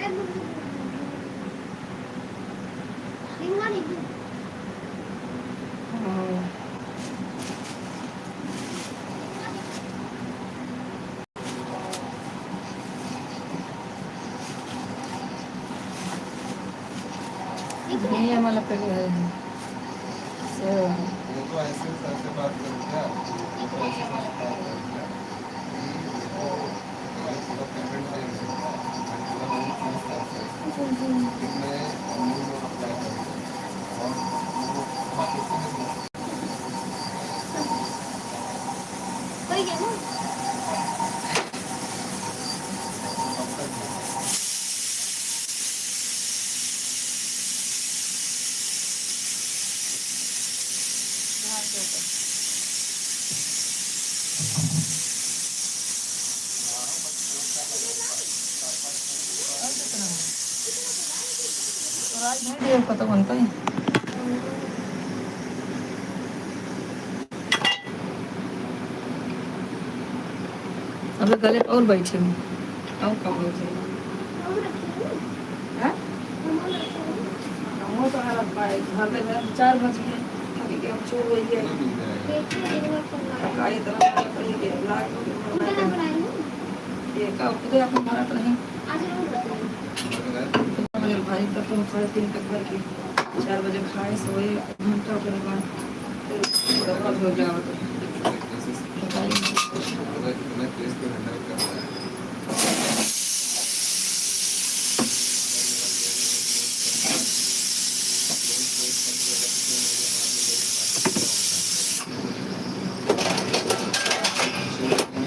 ये मला पहले ये तो ऐसे सर से बात करूँ क्या, ये तो ऐसे सर से बात करूँ क्या कि ये तो पहले पूरा पेमेंट देंगे और पूरा लोन क्लोज करते हैं, फिर मैं न्यू लोन अप्लाई करूँगा और वो खाते से नहीं तो कब तक है? तो बनता है अब गले और बैठे हूँ और कम हो जाए वो तो घर में 4 बज गए अभी के हम सो गई है ये का खुद अपन भारत रहे भाई का तो 3:30 तक घर के 4 बजे खाए सोए घंटा के बाद फिर हो जाओ इतना केस को हैंडल करना है।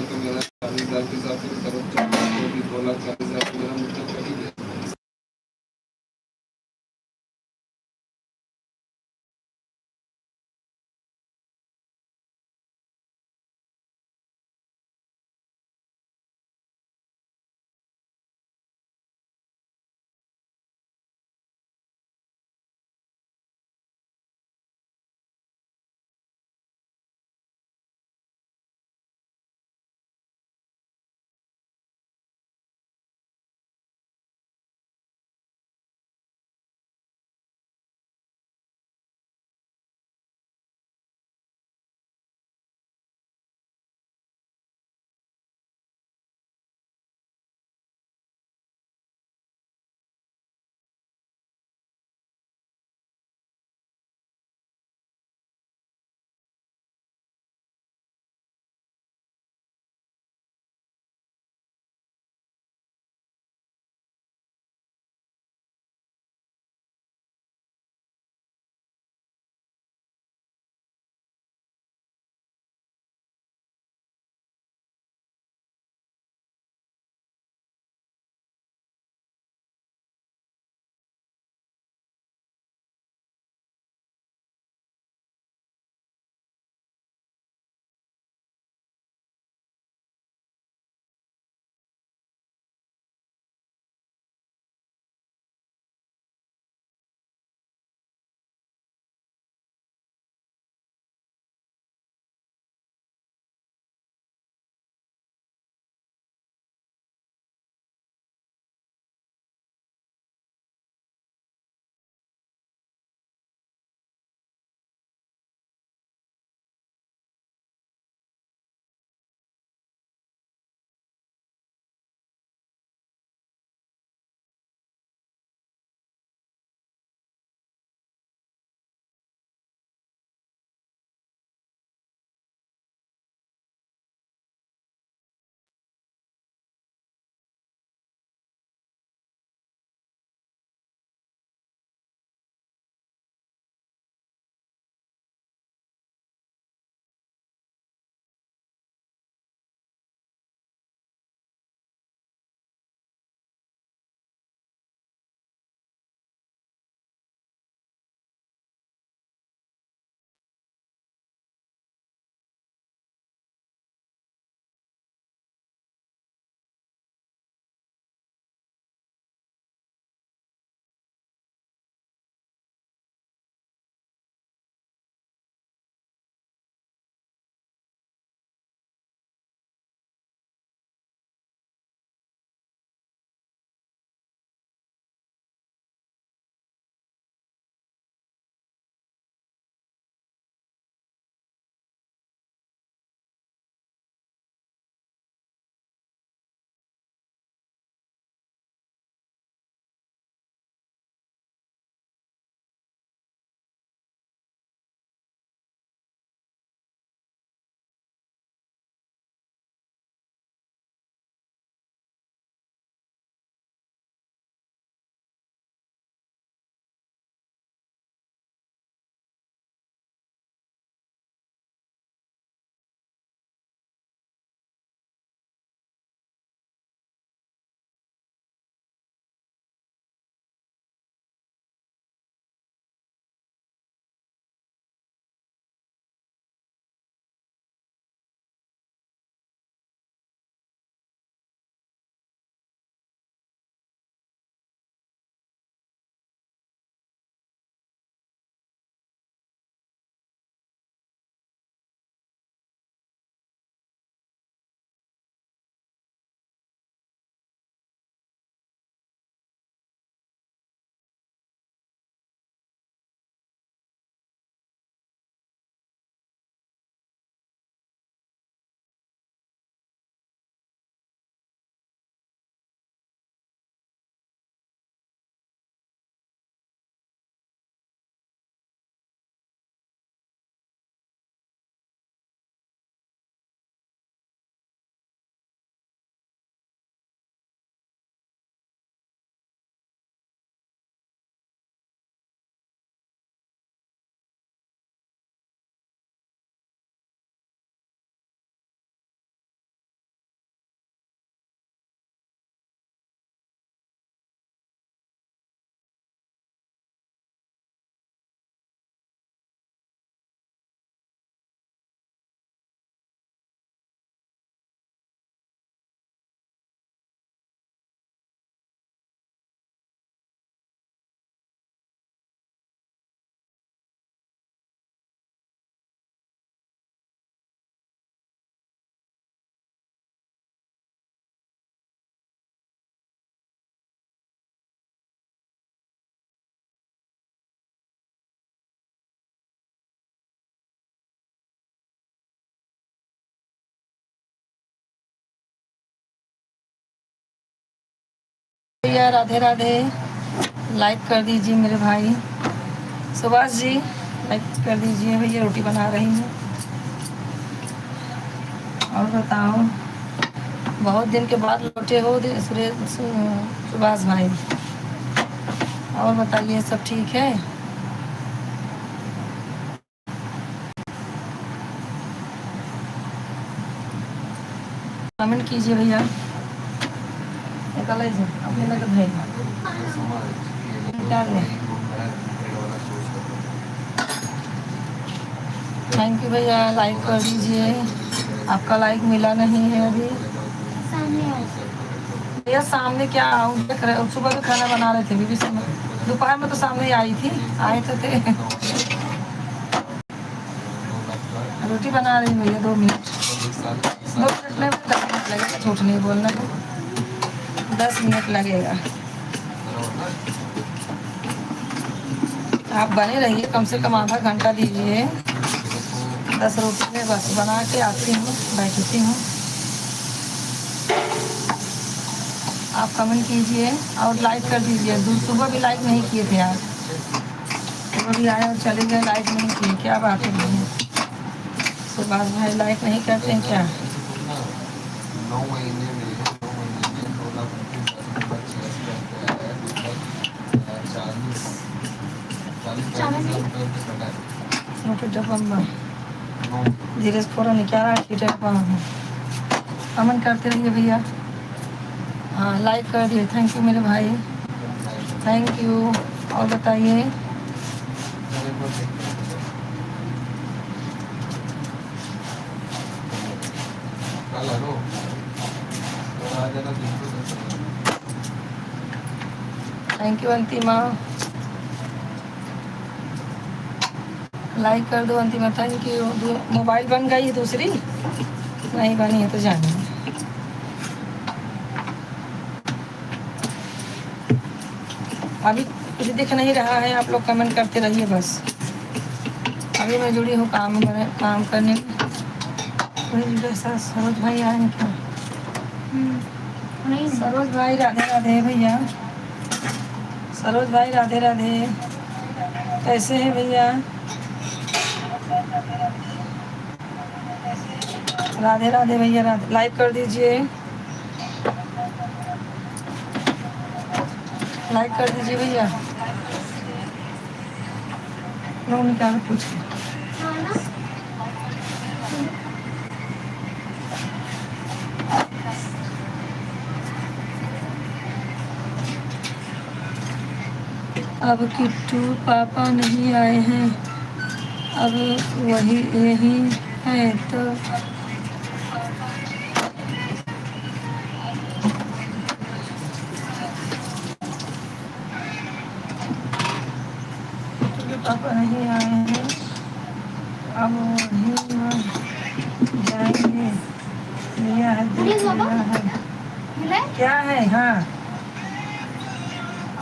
तो मेरा 40,000 के हिसाब से करोड़ 2,40,000 मेरा मतलब कर ही दिया। भैया राधे राधे। लाइक कर दीजिए मेरे भाई सुभाष जी, लाइक कर दीजिए भैया। रोटी बना रही हूँ। और बताओ, बहुत दिन के बाद लौटे हो सुभाष भाई। और बताइए सब ठीक है? कमेंट कीजिए भैया। निकल अपने लगे भाई निकाल ले। थैंक यू भैया, लाइक कर दीजिए। आपका लाइक मिला नहीं है अभी। भैया सामने क्या आऊँ, देख रहे हो सुबह भी खाना बना रहे थे बीबी से, दोपहर में तो सामने ही आई थी, आए तो थे। रोटी बना रही हूँ भैया, 2 मिनट। 2 मिनट में 10 मिनट लगेगा, झूठ नहीं बोलना, 10 मिनट लगेगा। आप बने रहिए, कम से कम आधा घंटा दीजिए। 10 रोटी में बस बना के आती हूँ, बैठती हूँ। आप कमेंट कीजिए और लाइक कर दीजिए। सुबह भी लाइक नहीं किए थे आज, सुबह भी आए और चले गए, लाइक नहीं किए। क्या बात है भैया सुभाष भाई, लाइक नहीं करते हैं क्या? 9 महीने में 2,29,40,40,000 धीरे से फोटो निकाला कमेंट करते रहिए भैया। हाँ लाइक कर दिए, थैंक यू मेरे भाई, थैंक यू। और बताइए, थैंक यू अंतिमा, लाइक कर दो अंतिमा, थैंक यू। मोबाइल बन गई है दूसरी? नहीं बनी है तो जानिए। अभी कुछ दिख नहीं रहा है, आप लोग कमेंट करते रहिए बस। अभी मैं जुड़ी हूँ काम करने में। सरोज भाई आए हैं क्या? सरोज भाई राधे राधे भैया। सरोज भाई राधे राधे, कैसे हैं भैया? राधे राधे भैया, राधे। लाइक कर दीजिए, लाइक कर दीजिए भैया। लोग निकाल पूछ अब किट्टू पापा नहीं आए हैं, अब वही यही है तो पापा नहीं आए हैं, अब वही जाएंगे। लिया है, देख लिया है। क्या है? हाँ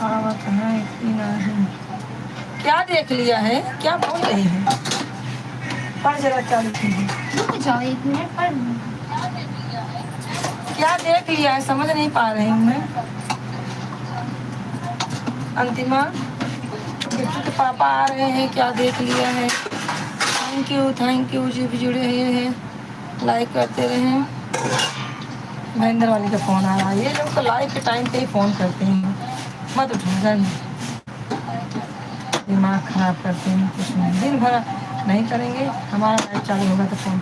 आवत है कि नहीं? क्या देख लिया है? क्या बोल रही है? पर जरा चालू कीजिए। रुक जाओ 1 मिनट पर। क्या देख लिया है समझ नहीं पा रही हूँ मैं। अंतिमा, किट्टू के पापा आ रहे हैं, क्या देख लिया है? थैंक यू जी भी जुड़े हुए हैं, लाइक करते रहें। महेंद्र वाली का फ़ोन आ रहा है, ये लोग तो लाइव के टाइम पे ही फ़ोन करते हैं, मत उठा, दिमाग ख़राब करते हैं। कुछ नहीं, दिन भर नहीं करेंगे, हमारा लाइव चालू होगा तो phone.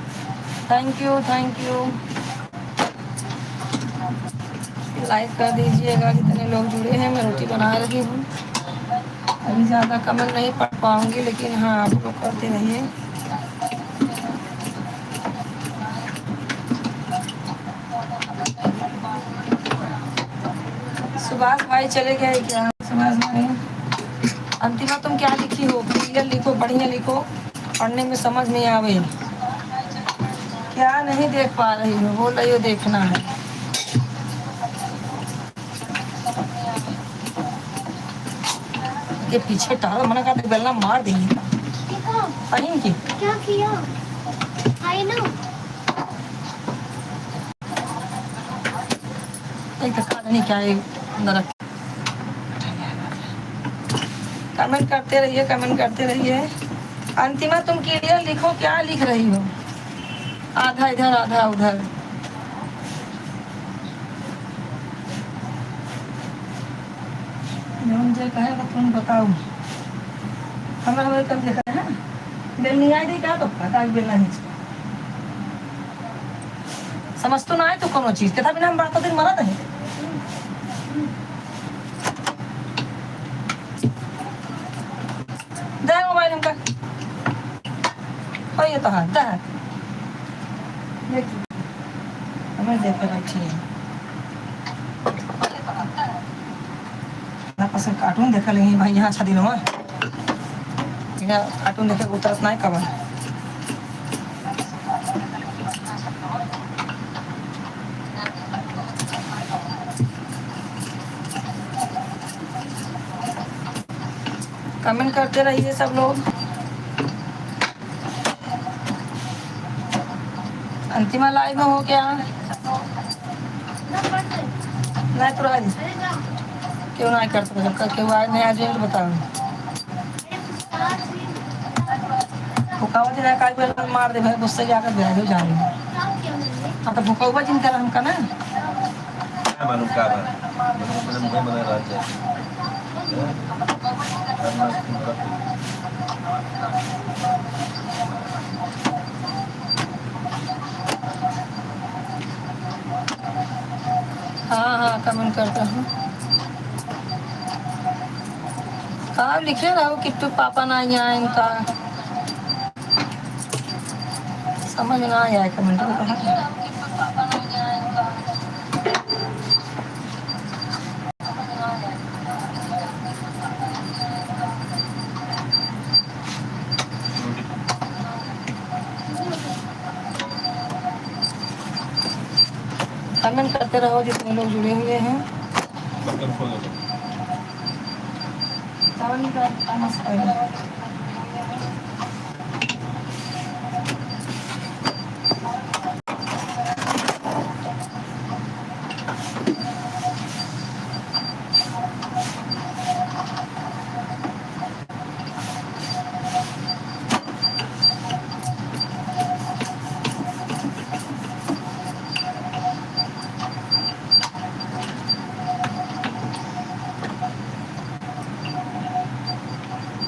Thank you, thank you. Like कर दीजिएगा जितने लोग जुड़े हैं। मैं रोटी बना रही हूँ, अभी ज़्यादा कमेंट नहीं पढ़ पाऊँगी, लेकिन हाँ आप लोग करते रहिए। सुभाष भाई चले गए क्या? सुभाष भाई, अंतिमा तुम क्या लिखी हो? क्लियर लिखो, बढ़िया लिखो, पढ़ने में समझ नहीं आवे। क्या नहीं देख पा रही हो? बोल रही हो देखना है। के पीछे टाल मना कर, बेलना मार देंगे। पहन की क्या किया? आई ना एक धक्का नहीं, क्या है अंदर कमेंट करते रहिए, कमेंट करते रहिए। अंतिमा तुम क्लियर लिखो, क्या लिख रही हो? आधा इधर आधा उधर। मुझे कहेगा तुम बताओ। हमें कब देखा है बेल नहीं आई थी क्या? तो पता बेल नहीं समझ तो ना आए तो कोनो चीज के था बिना हम बात दिन मरा नहीं। दे मोबाइल हमका और ये तो हाथ दे हमें देख कर अच्छी है ना पसंद। कार्टून देखा लेंगे भाई यहाँ अच्छा दिन हुआ कार्टून देखे उतरत ना कब कमेंट करते रहिए सब लोग। अंतिमा लाइव में हो क्या? नहीं तो आज क्यों ना कर सकते जब क्यों आए नहीं आज बताओ। भूखावा जिला का मार दे भाई गुस्से जाकर भेज जाने। हाँ तो भूखा जिनका हमका ना मालूम क्या बात मना राज्य हाँ हाँ कमेंट करता हूँ। कहाँ लिखे रहो कि तू पापा ना यहाँ इनका समझ ना आया कमेंट में कहा। कमेंट करते रहो जितने लोग जुड़े हुए हैं।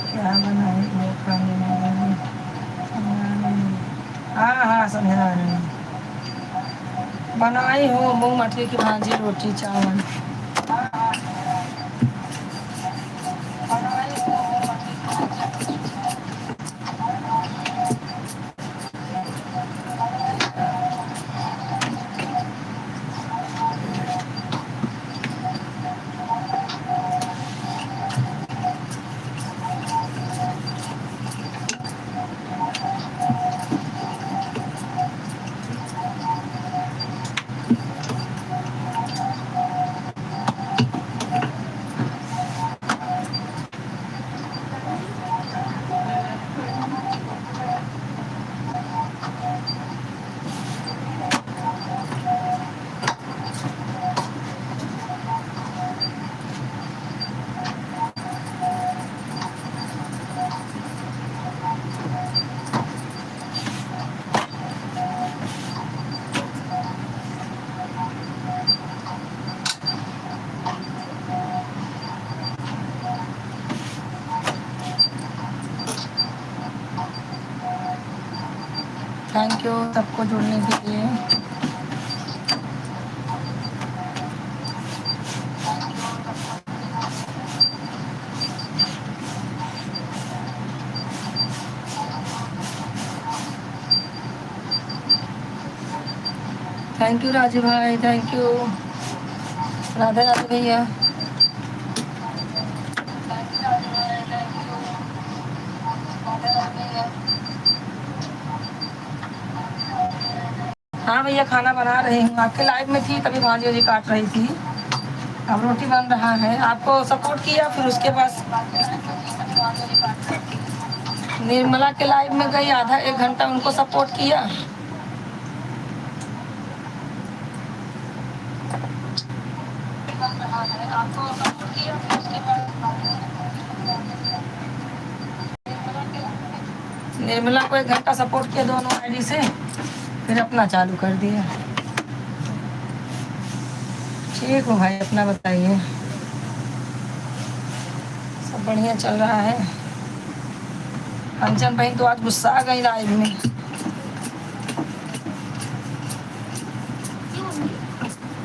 क्या बनाए वो खाने में? हाँ हाँ समझा रही बनाई हो मूंग मटरी की भाजी रोटी चावल। थैंक यू सबको जुड़ने के लिए। थैंक यू राजू भाई, थैंक यू राधे राधे भैया। हाँ भैया खाना बना रही हूँ, आपके लाइव में थी तभी भाजी वाजी काट रही थी। अब रोटी बन रहा है, आपको सपोर्ट किया फिर उसके पास निर्मला के लाइव में गई, आधा एक घंटा उनको सपोर्ट किया। निर्मला को 1 घंटा सपोर्ट किया दोनों आईडी से, फिर अपना चालू कर दिया। ठीक हो भाई, अपना बताइए। सब बढ़िया चल रहा है। कंचन बहन तो आज गुस्सा आ गई लाइव में।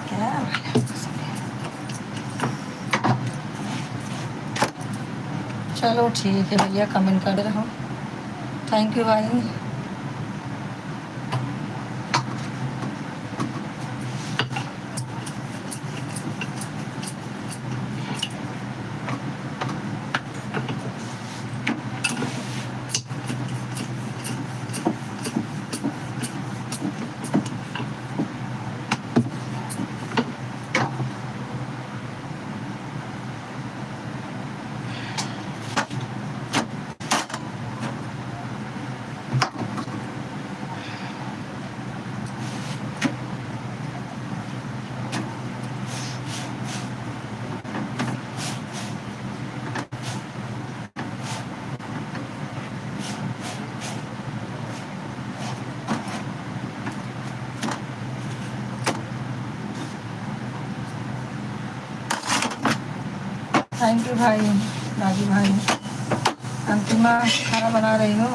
क्या चलो ठीक है भैया, कमेंट कर रहा हूँ। थैंक यू भाई। थैंक यू भाई, राजू भाई। अंतिमा खाना बना रही हो?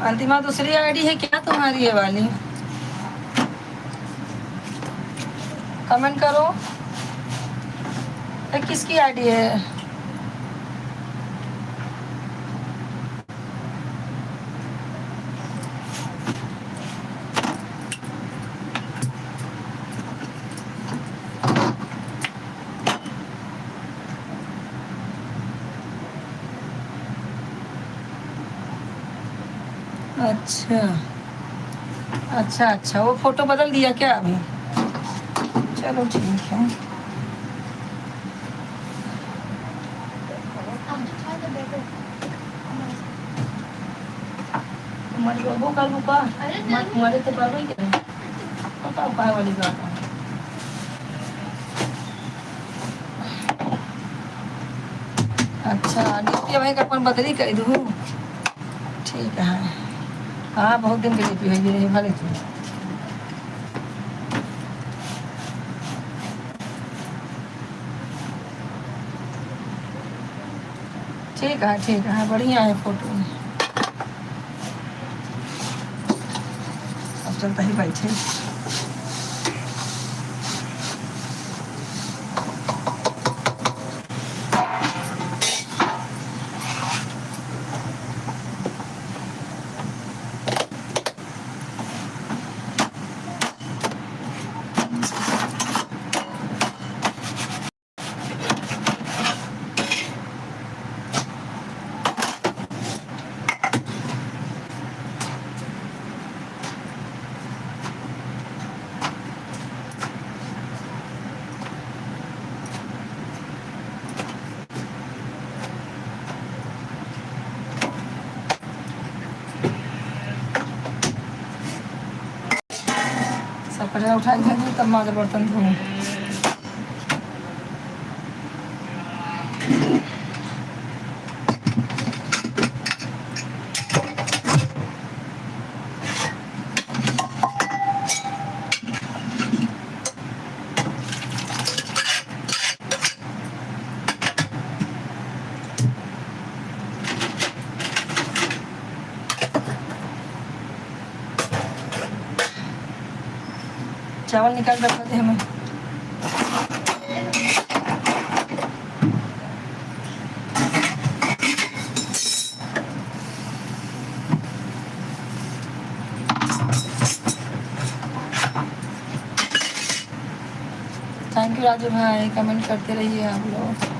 अंतिमा दूसरी आईडी है क्या तुम्हारी ये वाली? कमेंट करो, ये किसकी आईडी है? अच्छा अच्छा अच्छा, वो फोटो बदल दिया क्या अभी? चलो ठीक है। तुम्हारी बाबू का लुका तुम्हारे तो पागल ही क्या पता पाए वाली बात है। अच्छा, डीपी भाई का अपन बदली कर दूँ? ठीक है। हाँ, बहुत दिन के डीपी भेजी रही भले तू। ठीक है, बढ़िया है फोटो। अब चलता ही बैठे। कचरा उठा के तब माँ के बर्तन धोऊं। चावल निकाल रखा थे हमें। थैंक यू राजू भाई, कमेंट करते रहिए आप लोग।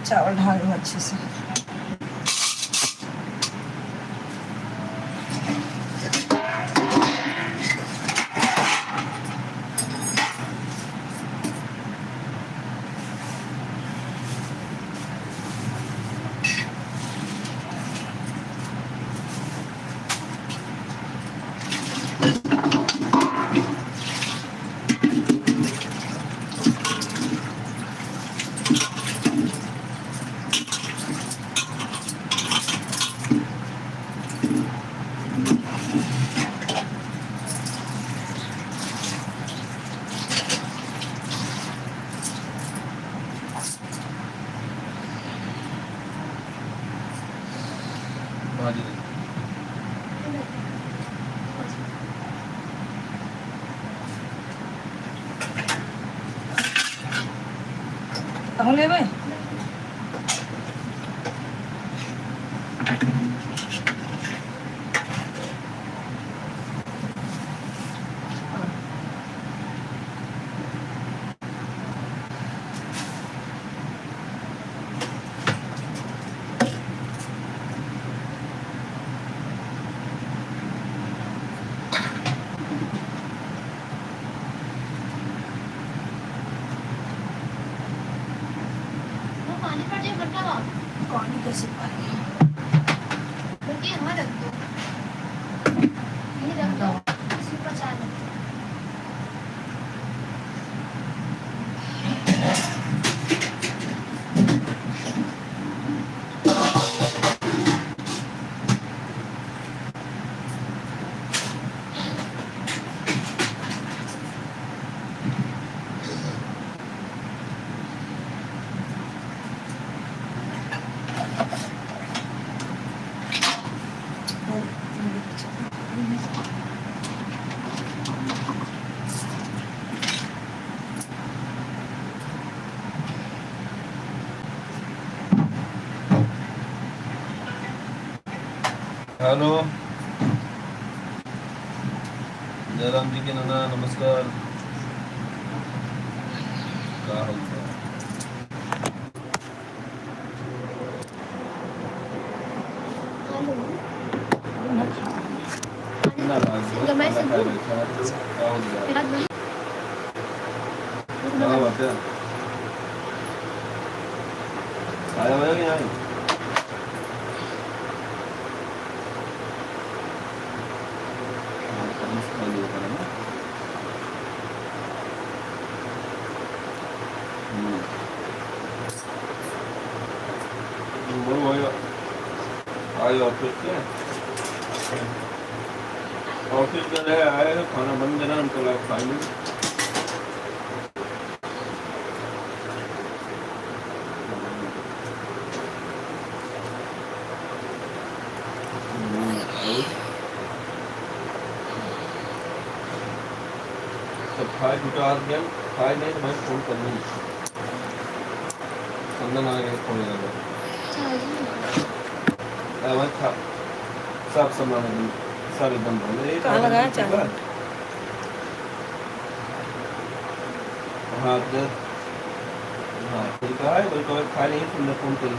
चावल ढाल दूँ अच्छे से। भाजी कहूँ ले भाई वो पानी पड़ जाए बट्टा का पानी कैसे पानी बल्कि यहाँ रख दो ये रख दो इसी पर चाल हेलो जयराम जी के नाना नमस्कार का हाल चाल ना गरमाई से दूध क्या हो गया पिला दो क्या बात है आया हुआ है कि नहीं खाली होता है ना वो आए ऑफिस से ऑफिस में रहे आए तो खाना बन गया उनको लगा खाएंगे सब खाए टूटा हाथ गया खाए नहीं तो भाई फोन कर लूँगी संदन आ गया फोन लगा भाई खा सब सामान एकदम सब एकदम बंद कहाँ लगाया चावल हाँ तो हाँ ठीक है वही तो खा नहीं तुमने फोन कर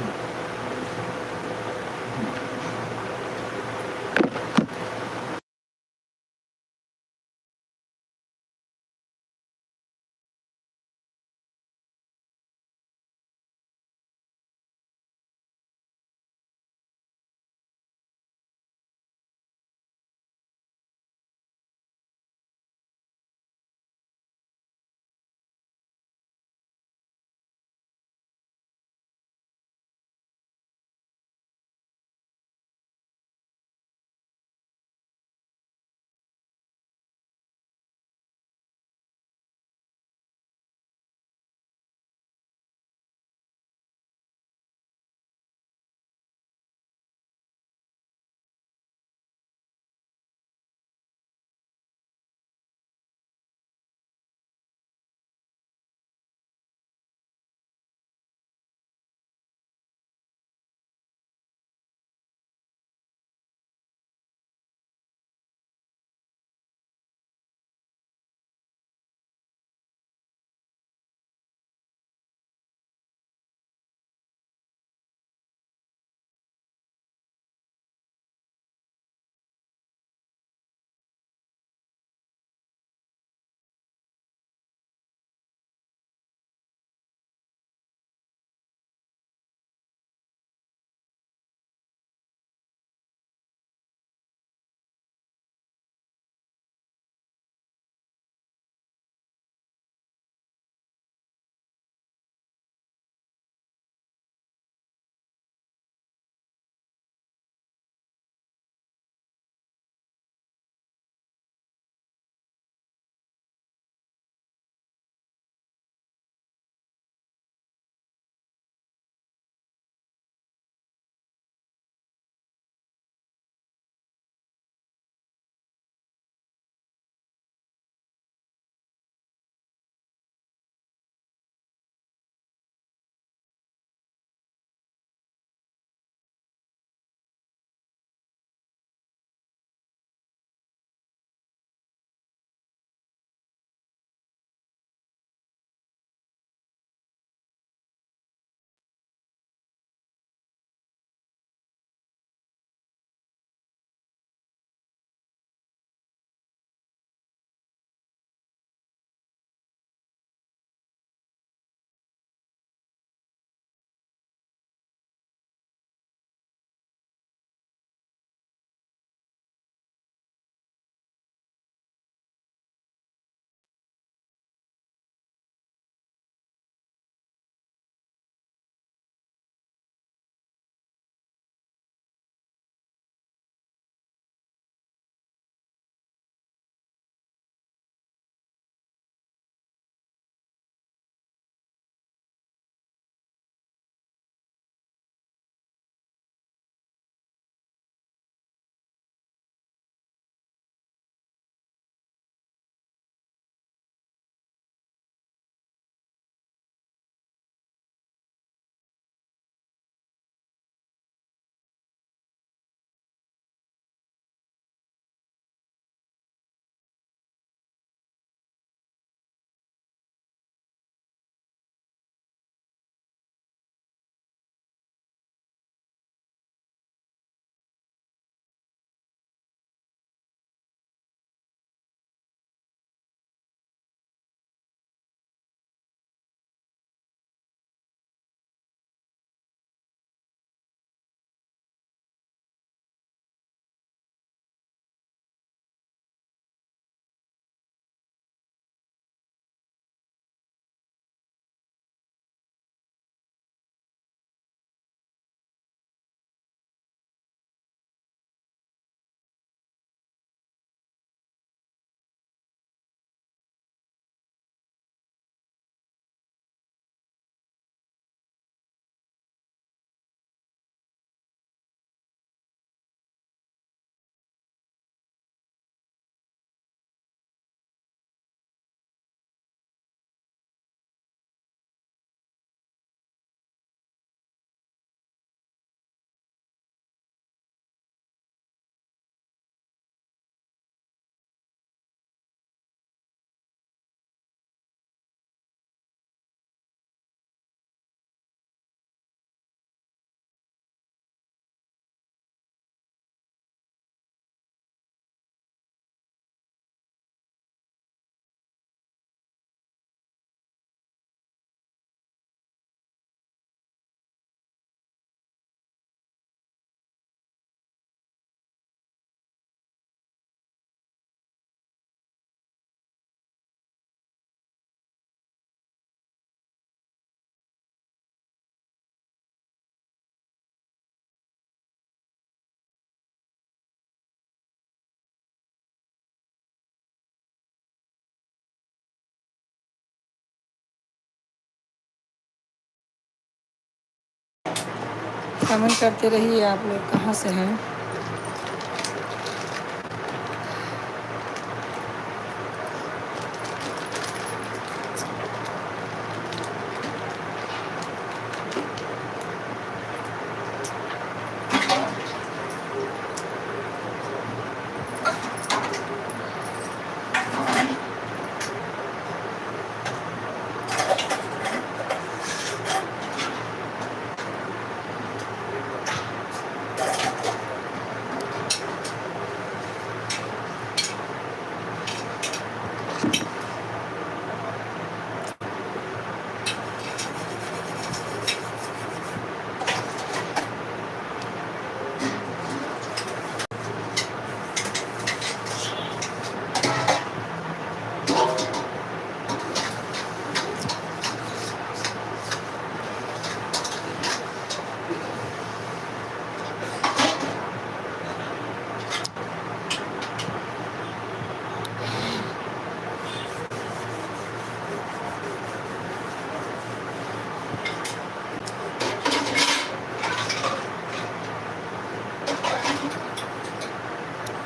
कमेंट करते रहिए आप लोग कहाँ से हैं।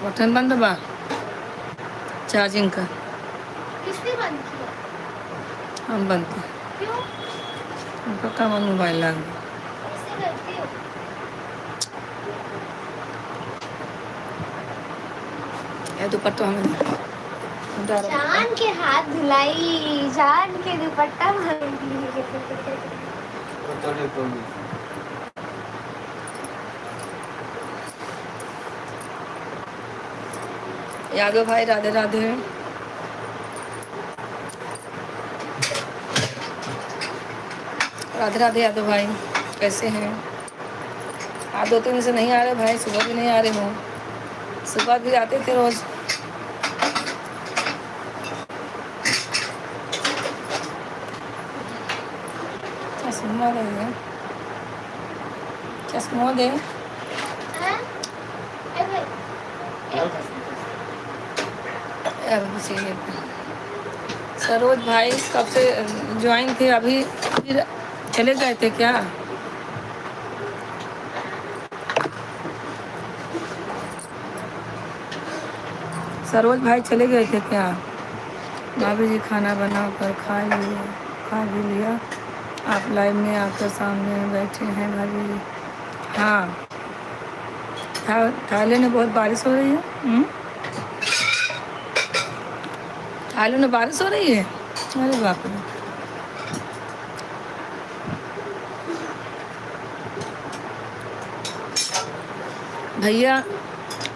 बटन बंद बा चार्जिंग का। किसने बंद किया? हम बंद किए। क्यों? उनका काम मोबाइल लाग गया। कैसे करती हो? ये दुपट्टा हमें उतारो। जान के हाथ धुलाई, जान के दुपट्टा मांगी। पकड़े तो यादव भाई राधे राधे। राधे राधे यादव भाई, कैसे हैं आप? 2 दिन से नहीं आ रहे भाई, सुबह भी नहीं आ रहे हो, सुबह भी आते थे रोज। चश्मा दे, चश्मा दे। हाँ? अरे, अब इसीलिए सरोज भाई कब से ज्वाइन थे? अभी फिर चले गए थे क्या? सरोज भाई चले गए थे क्या? भाभी जी खाना बना कर खा भी लिया। आप लाइव में आकर सामने बैठे हैं भाभी जी। हाँ, थाईलैंड में बहुत बारिश हो रही है। थाईलैंड में बारिश हो रही है? अरे बाप रे। भैया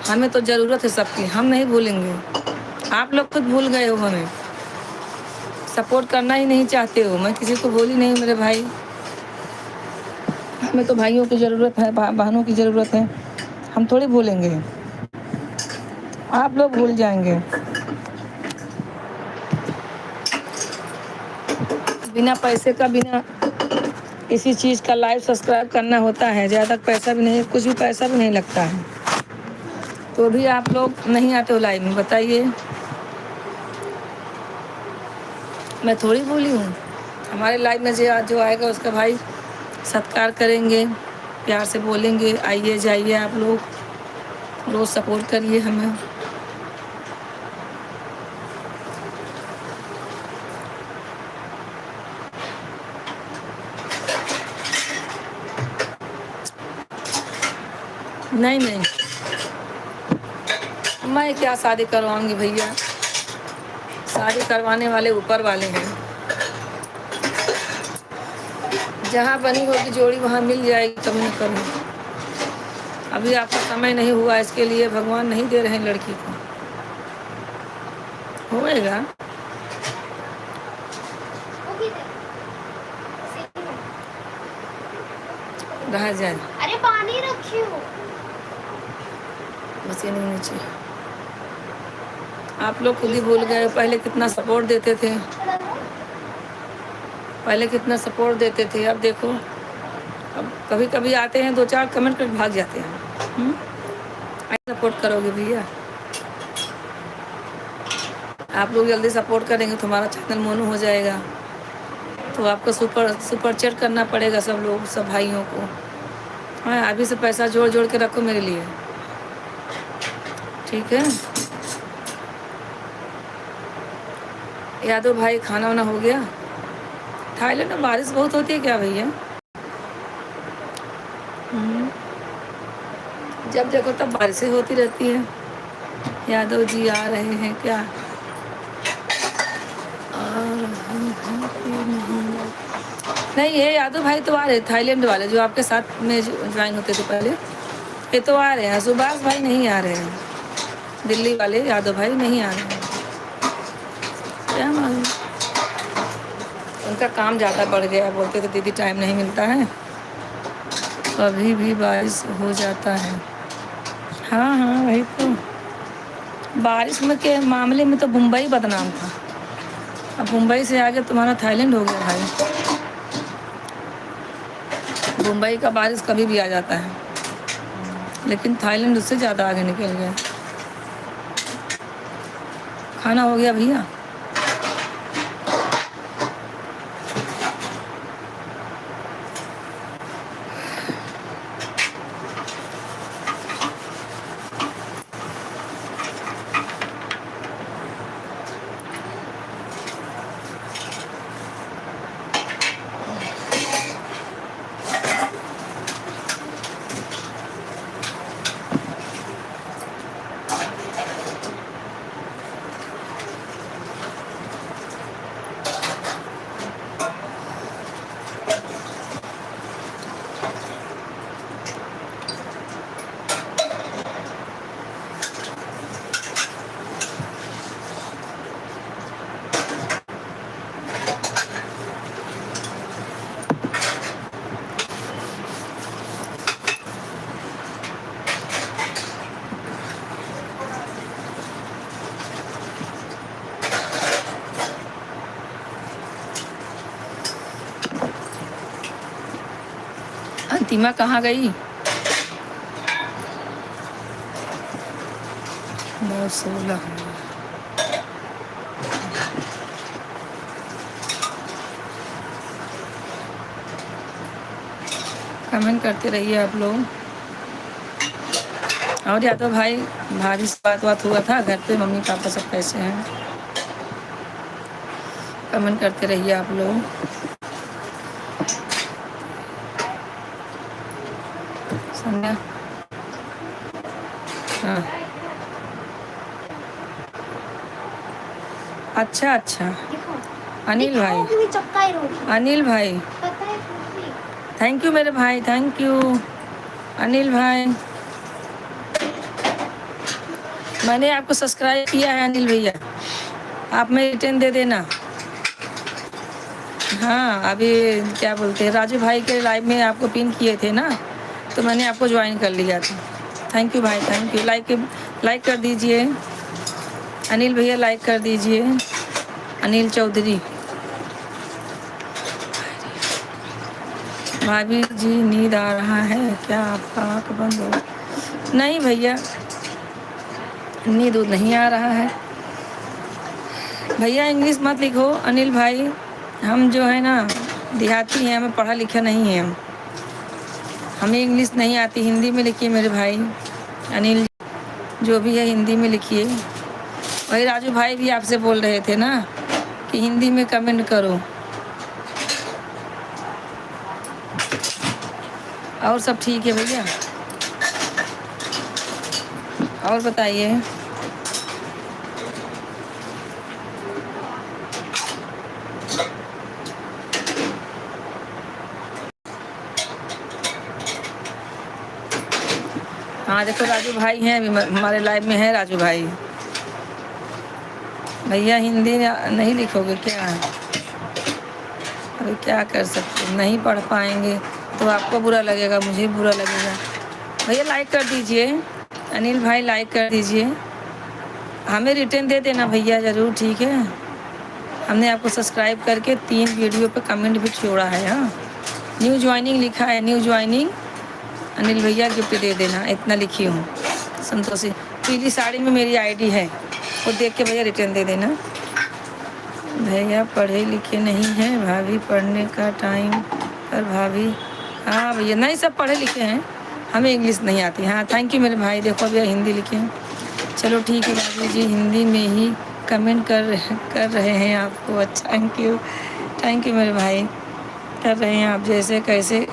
हमें तो ज़रूरत है सबकी, हम नहीं भूलेंगे। आप लोग खुद भूल गए हो, हमें सपोर्ट करना ही नहीं चाहते हो। मैं किसी को भूली नहीं मेरे भाई, हमें तो भाइयों की ज़रूरत है, बहनों की ज़रूरत है। हम थोड़ी भूलेंगे, आप लोग भूल जाएंगे। बिना पैसे का, बिना किसी चीज़ का लाइव सब्सक्राइब करना होता है। ज़्यादा पैसा भी नहीं, कुछ भी पैसा भी नहीं लगता है, तो भी आप लोग नहीं आते हो लाइव में, बताइए। मैं थोड़ी भूली हूँ। हमारे लाइव में जो आएगा उसका भाई सत्कार करेंगे, प्यार से बोलेंगे, आइए जाइए आप लोग, रोज़ सपोर्ट करिए हमें। नहीं नहीं, मैं क्या शादी करवाऊंगी भैया, शादी करवाने वाले ऊपर वाले हैं। जहाँ बनी होगी जोड़ी वहाँ मिल जाएगी कभी न कभी। अभी आपका समय नहीं हुआ, इसके लिए भगवान नहीं दे रहे हैं लड़की को, होएगा। रह जाए, अरे पानी रखी हो। बस ये नहीं नीचे। आप लोग खुद ही भूल गए, पहले कितना सपोर्ट देते थे, पहले कितना सपोर्ट देते थे। अब देखो, अब कभी कभी आते हैं 2-4 कमेंट कर भाग जाते हैं। ऐसे सपोर्ट करोगे भैया? आप लोग जल्दी सपोर्ट करेंगे तो हमारा चैनल मोनू हो जाएगा, तो आपको सुपर चैट करना पड़ेगा सब लोग, सब भाइयों को। हाँ, अभी से पैसा जोड़ जोड़ के रखो मेरे लिए, ठीक है। यादव भाई खाना वाना हो गया? थाईलैंड में बारिश बहुत होती है क्या भैया? जब देखो तब बारिशें होती रहती है। यादव जी आ रहे हैं क्या? नहीं, ये यादव भाई तो आ रहे, थाईलैंड वाले जो आपके साथ में ज्वाइन होते थे पहले, ये तो आ रहे हैं। सुभाष भाई नहीं आ रहे हैं, दिल्ली वाले यादव भाई नहीं आ रहे हैं, क्या मालूम, उनका काम ज़्यादा बढ़ गया। बोलते थे दीदी टाइम नहीं मिलता है, कभी भी बारिश हो जाता है। हाँ हाँ, वही तो, बारिश में के मामले में तो मुंबई बदनाम था, अब मुंबई से आगे तुम्हारा थाईलैंड हो गया भाई। मुंबई का बारिश कभी भी आ जाता है, लेकिन थाईलैंड उससे ज़्यादा आगे निकल गया। खाना हो गया भैया? अंतिमा कहाँ गई? बहुत 16। कमेंट करते रहिए आप लोग। और यादव भाई, भाभी से बात हुआ था घर पे? मम्मी पापा सब कैसे हैं? कमेंट करते रहिए आप लोग। संध्या, हाँ, अच्छा अच्छा। अनिल भाई, अनिल भाई, थैंक यू मेरे भाई, थैंक यू अनिल भाई। मैंने आपको सब्सक्राइब किया है अनिल भैया, आप में रिटर्न दे देना। हाँ, अभी क्या बोलते हैं, राजू भाई के लाइव में आपको पिन किए थे ना, तो मैंने आपको ज्वाइन कर लिया था। थैंक यू भाई, थैंक यू। लाइक कर दीजिए अनिल भैया, लाइक कर दीजिए। अनिल चौधरी, भाभी जी नींद आ रहा है क्या? आपका आँख बंद हो? नहीं भैया, नींद नहीं आ रहा है। भैया इंग्लिश मत लिखो अनिल भाई, हम जो है ना देहाती हैं, हमें पढ़ा लिखा नहीं है, हमें इंग्लिश नहीं आती। हिंदी में लिखिए मेरे भाई। अनिल जो भी है हिंदी में लिखिए। वही राजू भाई भी आपसे बोल रहे थे ना कि हिंदी में कमेंट करो। और सब ठीक है भैया? और बताइए। हाँ देखो, राजू भाई हैं अभी हमारे लाइव में, है राजू भाई। भैया हिंदी नहीं लिखोगे क्या? अभी क्या कर सकते, नहीं पढ़ पाएंगे तो आपको बुरा लगेगा, मुझे बुरा लगेगा। भैया लाइक कर दीजिए, अनिल भाई लाइक कर दीजिए। हमें रिटर्न दे देना भैया ज़रूर, ठीक है। हमने आपको सब्सक्राइब करके 3 वीडियो पे कमेंट भी छोड़ा है। हाँ, न्यू ज्वाइनिंग लिखा है, न्यू ज्वाइनिंग अनिल भैया गिफ्ट दे देना, इतना लिखी हूँ। संतोषी पीली साड़ी में मेरी आईडी है, वो देख के भैया रिटर्न दे देना। भैया पढ़े लिखे नहीं हैं, भाभी पढ़ने का टाइम पर भाभी हाँ भैया, नहीं सब पढ़े लिखे हैं, हमें इंग्लिश नहीं आती। हाँ थैंक यू मेरे भाई, देखो भैया हिंदी लिखे हैं। चलो ठीक है राजू जी, हिंदी में ही कमेंट कर रहे हैं आपको। अच्छा थैंक यू मेरे भाई, कर रहे हैं आप। जैसे कैसे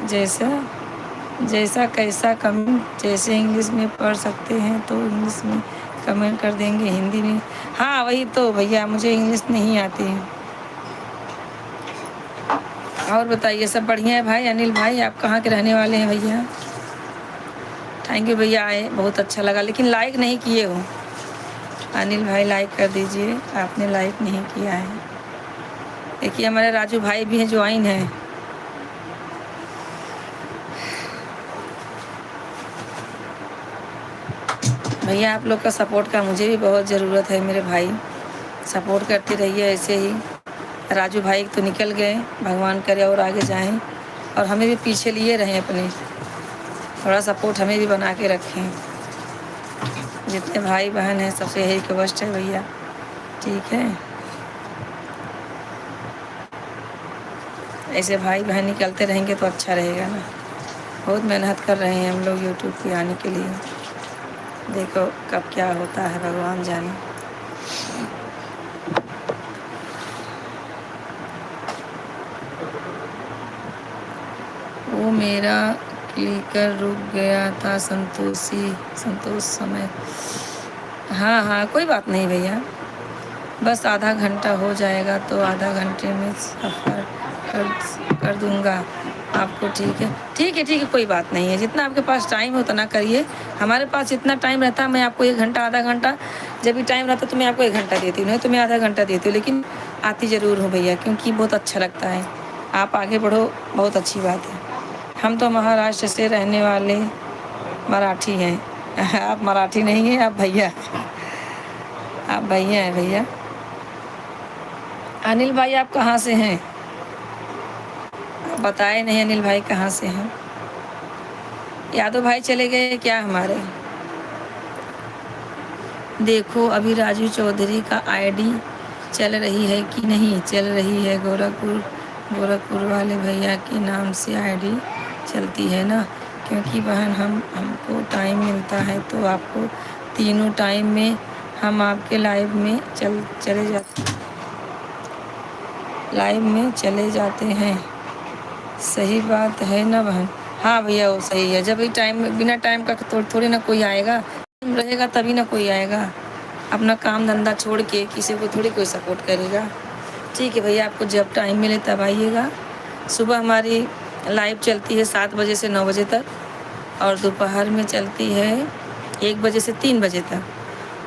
जैसा कैसा कमेंट, जैसे इंग्लिश में पढ़ सकते हैं तो इंग्लिश में कमेंट कर देंगे, हिंदी में। हाँ वही तो भैया, मुझे इंग्लिश नहीं आती है। और बताइए सब बढ़िया है भाई। अनिल भाई आप कहाँ के रहने वाले हैं भैया? थैंक यू भैया, आए बहुत अच्छा लगा, लेकिन लाइक नहीं किए हो। अनिल भाई लाइक कर दीजिए, आपने लाइक नहीं किया है। देखिए हमारे राजू भाई भी हैं, ज्वाइन हैं। भैया आप लोग का सपोर्ट का मुझे भी बहुत ज़रूरत है मेरे भाई, सपोर्ट करते रहिए ऐसे ही। राजू भाई तो निकल गए, भगवान करे और आगे जाएं, और हमें भी पीछे लिए रहें अपने, थोड़ा सपोर्ट हमें भी बना के रखें। जितने भाई बहन हैं सबसे यही रिक्वेस्ट है भैया, ठीक है? ऐसे भाई बहन निकलते रहेंगे तो अच्छा रहेगा ना। बहुत मेहनत कर रहे हैं हम लोग यूट्यूब पे आने के लिए, देखो कब क्या होता है भगवान जाने। वो मेरा क्लिकर रुक गया था संतोष समय। हाँ कोई बात नहीं भैया, बस आधा घंटा हो जाएगा तो आधा घंटे में सफ़र कर दूंगा आपको। ठीक है कोई बात नहीं है। जितना आपके पास टाइम हो उतना करिए। हमारे पास जितना टाइम रहता है, मैं आपको 1 घंटा आधा घंटा, जब भी टाइम रहता तो मैं आपको 1 घंटा देती हूँ, नहीं तो मैं आधा घंटा देती हूँ, लेकिन आती ज़रूर हूँ भैया, क्योंकि बहुत अच्छा लगता है। आप आगे बढ़ो, बहुत अच्छी बात है। हम तो महाराष्ट्र से रहने वाले मराठी हैं। आप मराठी नहीं हैं, आप भैया हैं भैया। अनिल भाई आप कहाँ से हैं? बताए नहीं अनिल भाई कहाँ से हैं। यादव भाई चले गए क्या हमारे? देखो अभी राजू चौधरी का आईडी चल रही है कि नहीं चल रही है? गोरखपुर वाले भैया के नाम से आईडी चलती है ना? क्योंकि बहन हमको टाइम मिलता है तो आपको तीनों टाइम में हम आपके लाइव में चले जाते हैं। सही बात है ना बहन? हाँ भैया वो सही है। जब भी टाइम, बिना टाइम का थोड़ी ना कोई आएगा, टाइम रहेगा तभी ना कोई आएगा। अपना काम धंधा छोड़ के किसी को थोड़ी कोई सपोर्ट करेगा। ठीक है भैया, आपको जब टाइम मिले तब आइएगा। सुबह हमारी लाइव चलती है 7 बजे से 9 बजे तक, और दोपहर में चलती है 1 बजे से 3 बजे तक।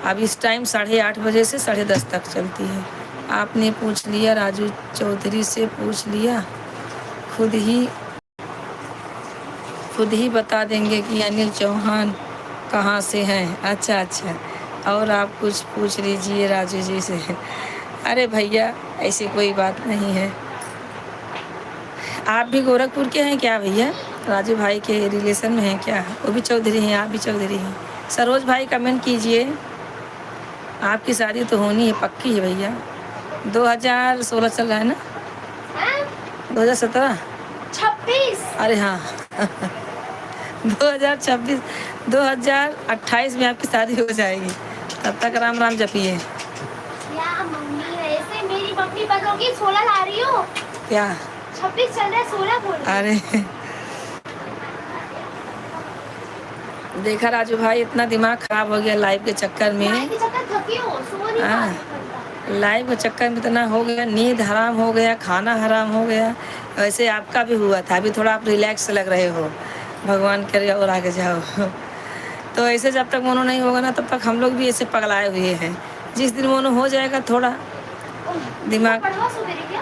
अब इस टाइम 8:30 बजे से 10:30 तक चलती है। आपने पूछ लिया, राजू चौधरी से पूछ लिया, खुद ही बता देंगे कि अनिल चौहान कहाँ से हैं। अच्छा, और आप कुछ पूछ लीजिए राजू जी से। अरे भैया ऐसी कोई बात नहीं है। आप भी गोरखपुर के हैं क्या भैया? राजू भाई के रिलेशन में हैं क्या? वो भी चौधरी हैं, आप भी चौधरी हैं। सरोज भाई कमेंट कीजिए। आपकी शादी तो होनी है, पक्की है भैया। 2016 चल रहा है ना? 2017 26। अरे हाँ 2026 2028 में आपकी शादी हो जाएगी। तब तक राम राम जपिए। या मम्मी, ऐसे मेरी मम्मी बनोगी? 16 ला रही हो क्या? 26 चल रहा है, 16 बोल रही। अरे देखा राजू भाई, इतना दिमाग खराब हो गया लाइव के चक्कर में। लाइव के चक्कर थकी हो, सो नहीं पा रही। लाइव के चक्कर में इतना हो गया, नींद हराम हो गया, खाना हराम हो गया। वैसे आपका भी हुआ था, अभी थोड़ा आप रिलैक्स लग रहे हो, भगवान करे और आगे जाओ। तो ऐसे जब तक मोनो नहीं होगा ना, तब तक हम लोग भी ऐसे पगलाए हुए हैं। जिस दिन मोनो हो जाएगा थोड़ा दिमाग। पढ़वा सवेरे क्या?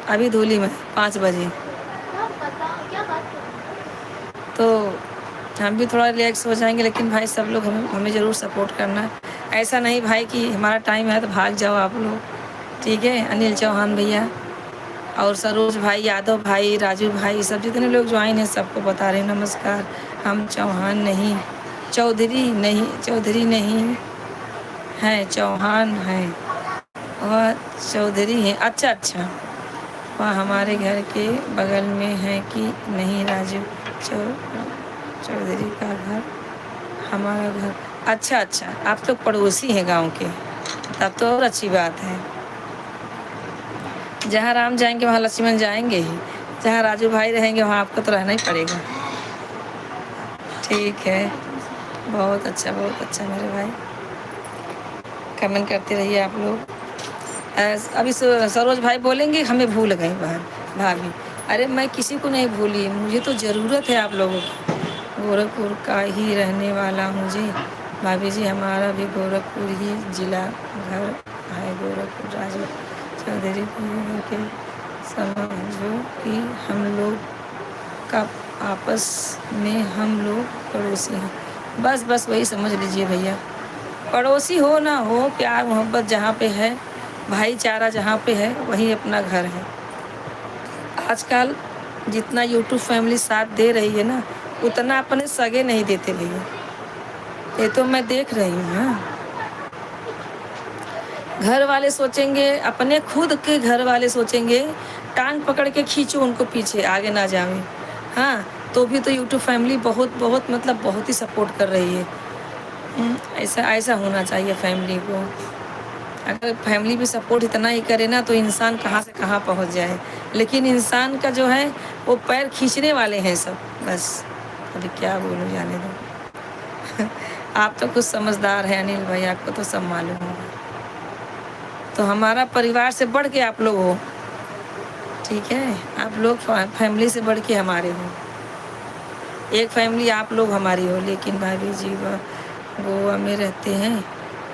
अभी धूली में 5 बजे, क्या बात कर? तो हम भी थोड़ा रिलैक्स हो जाएंगे। लेकिन भाई सब लोग हमें ज़रूर सपोर्ट करना है। ऐसा नहीं भाई कि हमारा टाइम है तो भाग जाओ आप लोग, ठीक है? अनिल चौहान भैया और सरोज भाई, यादव भाई, राजू भाई, सब जितने लोग ज्वाइन हैं सबको बता रहे हैं नमस्कार। हम चौहान नहीं, चौधरी नहीं हैं, चौहान हैं, वह चौधरी हैं। अच्छा, वह हमारे घर के बगल में है कि नहीं राजू? चौधरी का घर हमारा घर। अच्छा अच्छा, आप तो पड़ोसी हैं गांव के, तब तो और अच्छी बात है। जहाँ राम जाएंगे वहाँ लक्ष्मण जाएंगे ही, जहाँ राजू भाई रहेंगे वहाँ आपको तो रहना ही पड़ेगा। ठीक है, बहुत अच्छा मेरे भाई, कमेंट करते रहिए आप लोग। अभी सरोज भाई बोलेंगे हमें भूल गई बहन भाभी। अरे मैं किसी को नहीं भूली, मुझे तो ज़रूरत है आप लोगों की। गोरखपुर का ही रहने वाला हूँ जी भाभी जी, हमारा भी गोरखपुर ही जिला घर है। गोरखपुर राजू चौधरी के समझो कि हम लोग का आपस में हम लोग पड़ोसी हैं। बस वही समझ लीजिए भैया, पड़ोसी हो ना हो, प्यार मोहब्बत जहाँ पे है, भाईचारा जहाँ पे है, वही अपना घर है। आजकल जितना यूट्यूब फैमिली साथ दे रही है ना, उतना अपने सगे नहीं देते भैया। ये तो मैं देख रही हूँ ना। घर वाले सोचेंगे, अपने खुद के घर वाले सोचेंगे टांग पकड़ के खींचो उनको पीछे, आगे ना जावे। हाँ, तो भी तो यूट्यूब फैमिली बहुत मतलब बहुत ही सपोर्ट कर रही है। ऐसा होना चाहिए फैमिली को। अगर फैमिली भी सपोर्ट इतना ही करे ना, तो इंसान कहाँ से कहाँ पहुँच जाए। लेकिन इंसान का जो है वो पैर खींचने वाले हैं सब, बस। अभी क्या बोलूँ, जाने दो। आप तो कुछ समझदार हैं अनिल भाई, आपको तो सब मालूम होगा। तो हमारा परिवार से बढ़ के आप लोग हो, ठीक है। आप लोग फैमिली से बढ़ के हमारे हो, एक फैमिली आप लोग हमारी हो। लेकिन भाभी जी गोवा में रहते हैं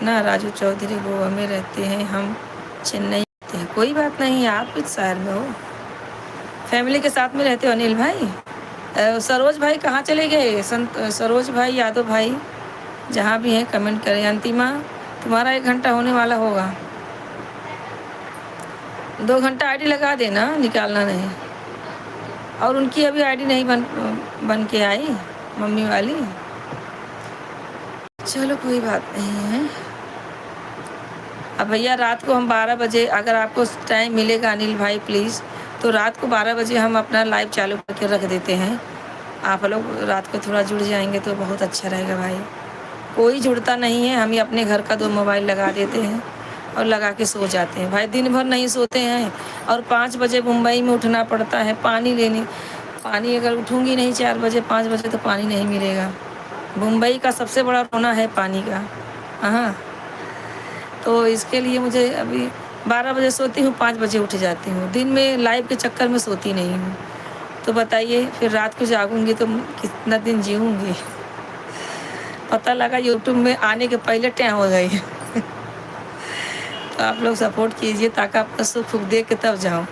ना, राजू चौधरी गोवा में रहते हैं, हम चेन्नई रहते हैं। कोई बात नहीं, आप इस शहर में हो, फैमिली के साथ में रहते हो अनिल भाई। सरोज भाई कहाँ चले गए? सरोज भाई, यादव भाई, जहाँ भी हैं कमेंट करें। अंतिमा, तुम्हारा 1 घंटा होने वाला होगा, 2 घंटा आईडी लगा देना, निकालना नहीं। और उनकी अभी आईडी नहीं बन के आई, मम्मी वाली। चलो कोई बात नहीं है। अब भैया रात को हम 12 बजे, अगर आपको टाइम मिलेगा अनिल भाई प्लीज़, तो रात को 12 बजे हम अपना लाइव चालू करके रख देते हैं। आप लोग रात को थोड़ा जुड़ जाएंगे तो बहुत अच्छा रहेगा भाई। कोई जुड़ता नहीं है, हम ही अपने घर का 2 मोबाइल लगा देते हैं और लगा के सो जाते हैं भाई। दिन भर नहीं सोते हैं और 5 बजे मुंबई में उठना पड़ता है पानी लेने। पानी अगर उठूँगी नहीं 4 बजे 5 बजे तो पानी नहीं मिलेगा। मुंबई का सबसे बड़ा रोना है पानी का। हाँ, तो इसके लिए मुझे अभी 12 बजे सोती हूँ, 5 बजे उठ जाती हूँ। दिन में लाइव के चक्कर में सोती नहीं हूँ। तो बताइए फिर रात को जागूंगी तो कितना दिन जीऊँगी। पता लगा यूट्यूब में आने के पहले टैं हो गई। तो आप लोग सपोर्ट कीजिए ताकि आपका सुख देख के तब जाऊँ।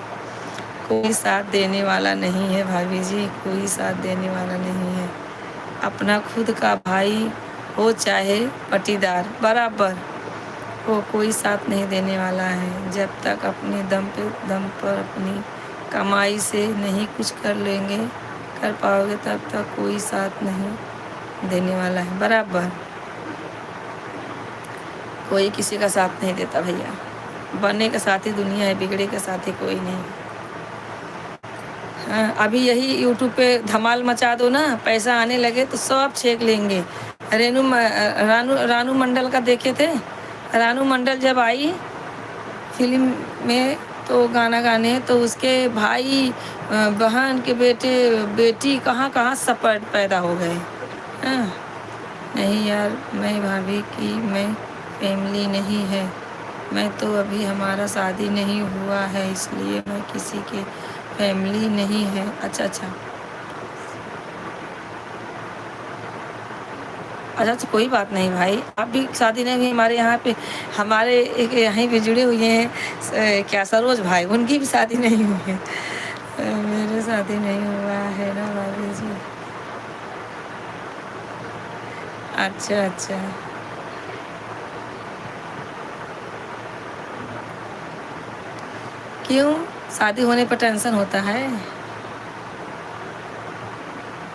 कोई साथ देने वाला नहीं है भाभी जी, कोई साथ देने वाला नहीं है। अपना खुद का भाई हो चाहे पटीदार, बराबर वो कोई साथ नहीं देने वाला है। जब तक अपने दम पर अपनी कमाई से नहीं कुछ कर पाओगे, तब तक कोई साथ नहीं देने वाला है, बराबर। कोई किसी का साथ नहीं देता भैया। बनने का साथी दुनिया है, बिगड़े का साथी कोई नहीं। हाँ, अभी यही यूट्यूब पे धमाल मचा दो ना, पैसा आने लगे तो सब छेक लेंगे। रानू मंडल का देखे थे, रानू मंडल जब आई फिल्म में तो गाना गाने, तो उसके भाई बहन के बेटी कहाँ सब पैदा हो गए। हाँ, नहीं यार, मैं भाभी की मैं फैमिली नहीं है। मैं तो अभी हमारा शादी नहीं हुआ है, इसलिए मैं किसी के फैमिली नहीं है। अच्छा, कोई बात नहीं भाई, आप भी शादी नहीं हुई। हमारे यहाँ पे हमारे एक यहीं पे जुड़े हुए हैं क्या सरोज भाई, उनकी भी शादी नहीं हुई है। मेरे शादी नहीं हुआ है ना भाभी जी। अच्छा, क्यों? शादी होने पर टेंशन होता है?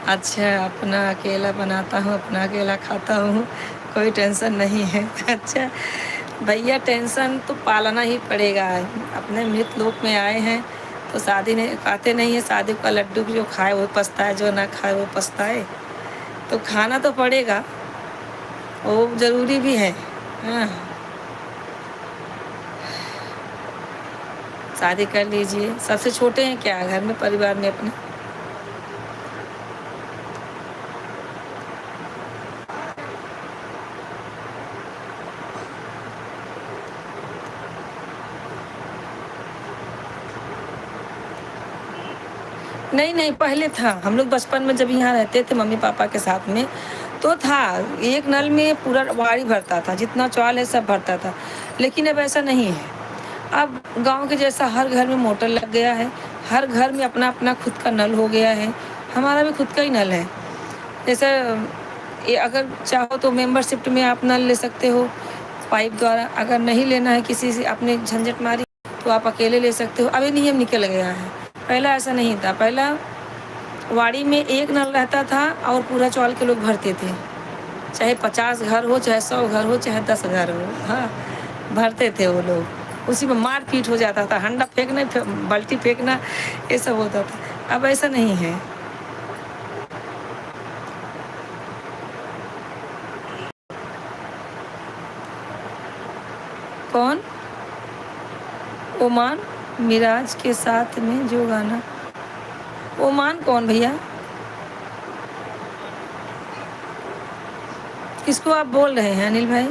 अच्छा, अपना अकेला बनाता हूँ, अपना अकेला खाता हूँ, कोई टेंशन नहीं है। अच्छा भैया, टेंशन तो पालना ही पड़ेगा। अपने मृत लोक में आए हैं तो शादी नहीं खाते नहीं है, शादी का लड्डू जो खाए वो पछताए, जो ना खाए वो पछताए। तो खाना तो पड़ेगा, वो ज़रूरी भी है। हाँ, शादी कर लीजिए। सबसे छोटे हैं क्या घर में, परिवार में अपने? नहीं नहीं, पहले था। हम लोग बचपन में जब यहाँ रहते थे मम्मी पापा के साथ में, तो था, एक नल में पूरा वाड़ी भरता था, जितना चावल है सब भरता था। लेकिन अब ऐसा नहीं है। अब गांव के जैसा हर घर में मोटर लग गया है, हर घर में अपना अपना खुद का नल हो गया है। हमारा भी खुद का ही नल है। जैसे ये अगर चाहो तो मेंबरशिप में आप नल ले सकते हो पाइप द्वारा। अगर नहीं लेना है किसी से, आपने झंझट मारी, तो आप अकेले ले सकते हो। अभी नियम निकल गया है, पहला ऐसा नहीं था। पहला वाड़ी में एक नल रहता था और पूरा चौल के लोग भरते थे, चाहे 50 घर हो, चाहे 100 घर हो, चाहे 10 घर हो। हाँ, भरते थे वो लोग। उसी में मार पीट हो जाता था, हंडा फेंकना, बाल्टी फेंकना, ये सब होता था। अब ऐसा नहीं है। कौन? ओमान मिराज के साथ में जो गाना। ओमान कौन भैया? किसको आप बोल रहे हैं अनिल भाई?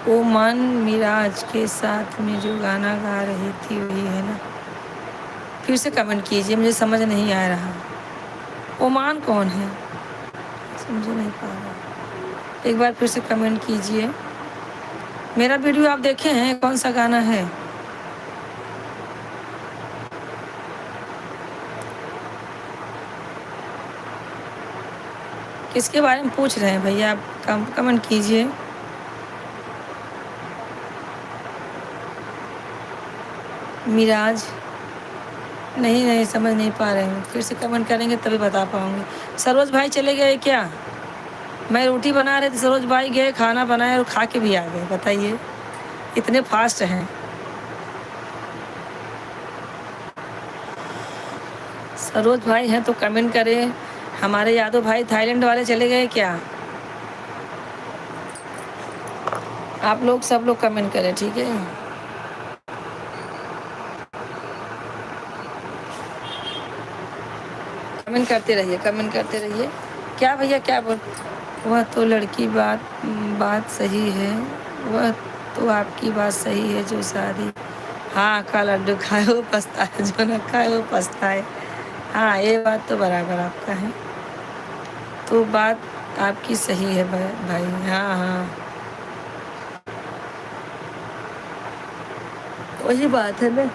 ओमान मिराज के साथ में जो गाना गा रही थी वही है ना? फिर से कमेंट कीजिए, मुझे समझ नहीं आ रहा। ओमान कौन है, समझ नहीं पा रहा। एक बार फिर से कमेंट कीजिए। मेरा वीडियो आप देखे हैं, कौन सा गाना है? किसके बारे में पूछ रहे हैं भैया आप? कमेंट कीजिए। मिराज नहीं नहीं, समझ नहीं पा रहे हूँ। फिर से कमेंट करेंगे तभी बता पाऊँगी। सरोज भाई चले गए क्या? मैं रोटी बना रहे थे, सरोज भाई गए, खाना बनाए और खा के भी आ गए। बताइए, इतने फास्ट हैं। सरोज भाई हैं तो कमेंट करें। हमारे यादव भाई थाईलैंड वाले चले गए क्या? आप लोग सब लोग कमेंट करें, ठीक है? कमेंट करते रहिए, कमेंट करते रहिए। क्या भैया क्या बोल? वह तो लड़की बात सही है, वह तो आपकी बात सही है। जो शादी, हाँ, का लड्डू खाए वो पछताए, जो ना खाए वो पछताए। हाँ, ये बात तो बराबर आपका है। तो बात आपकी सही है भाई। हाँ हाँ, वही बात है ना।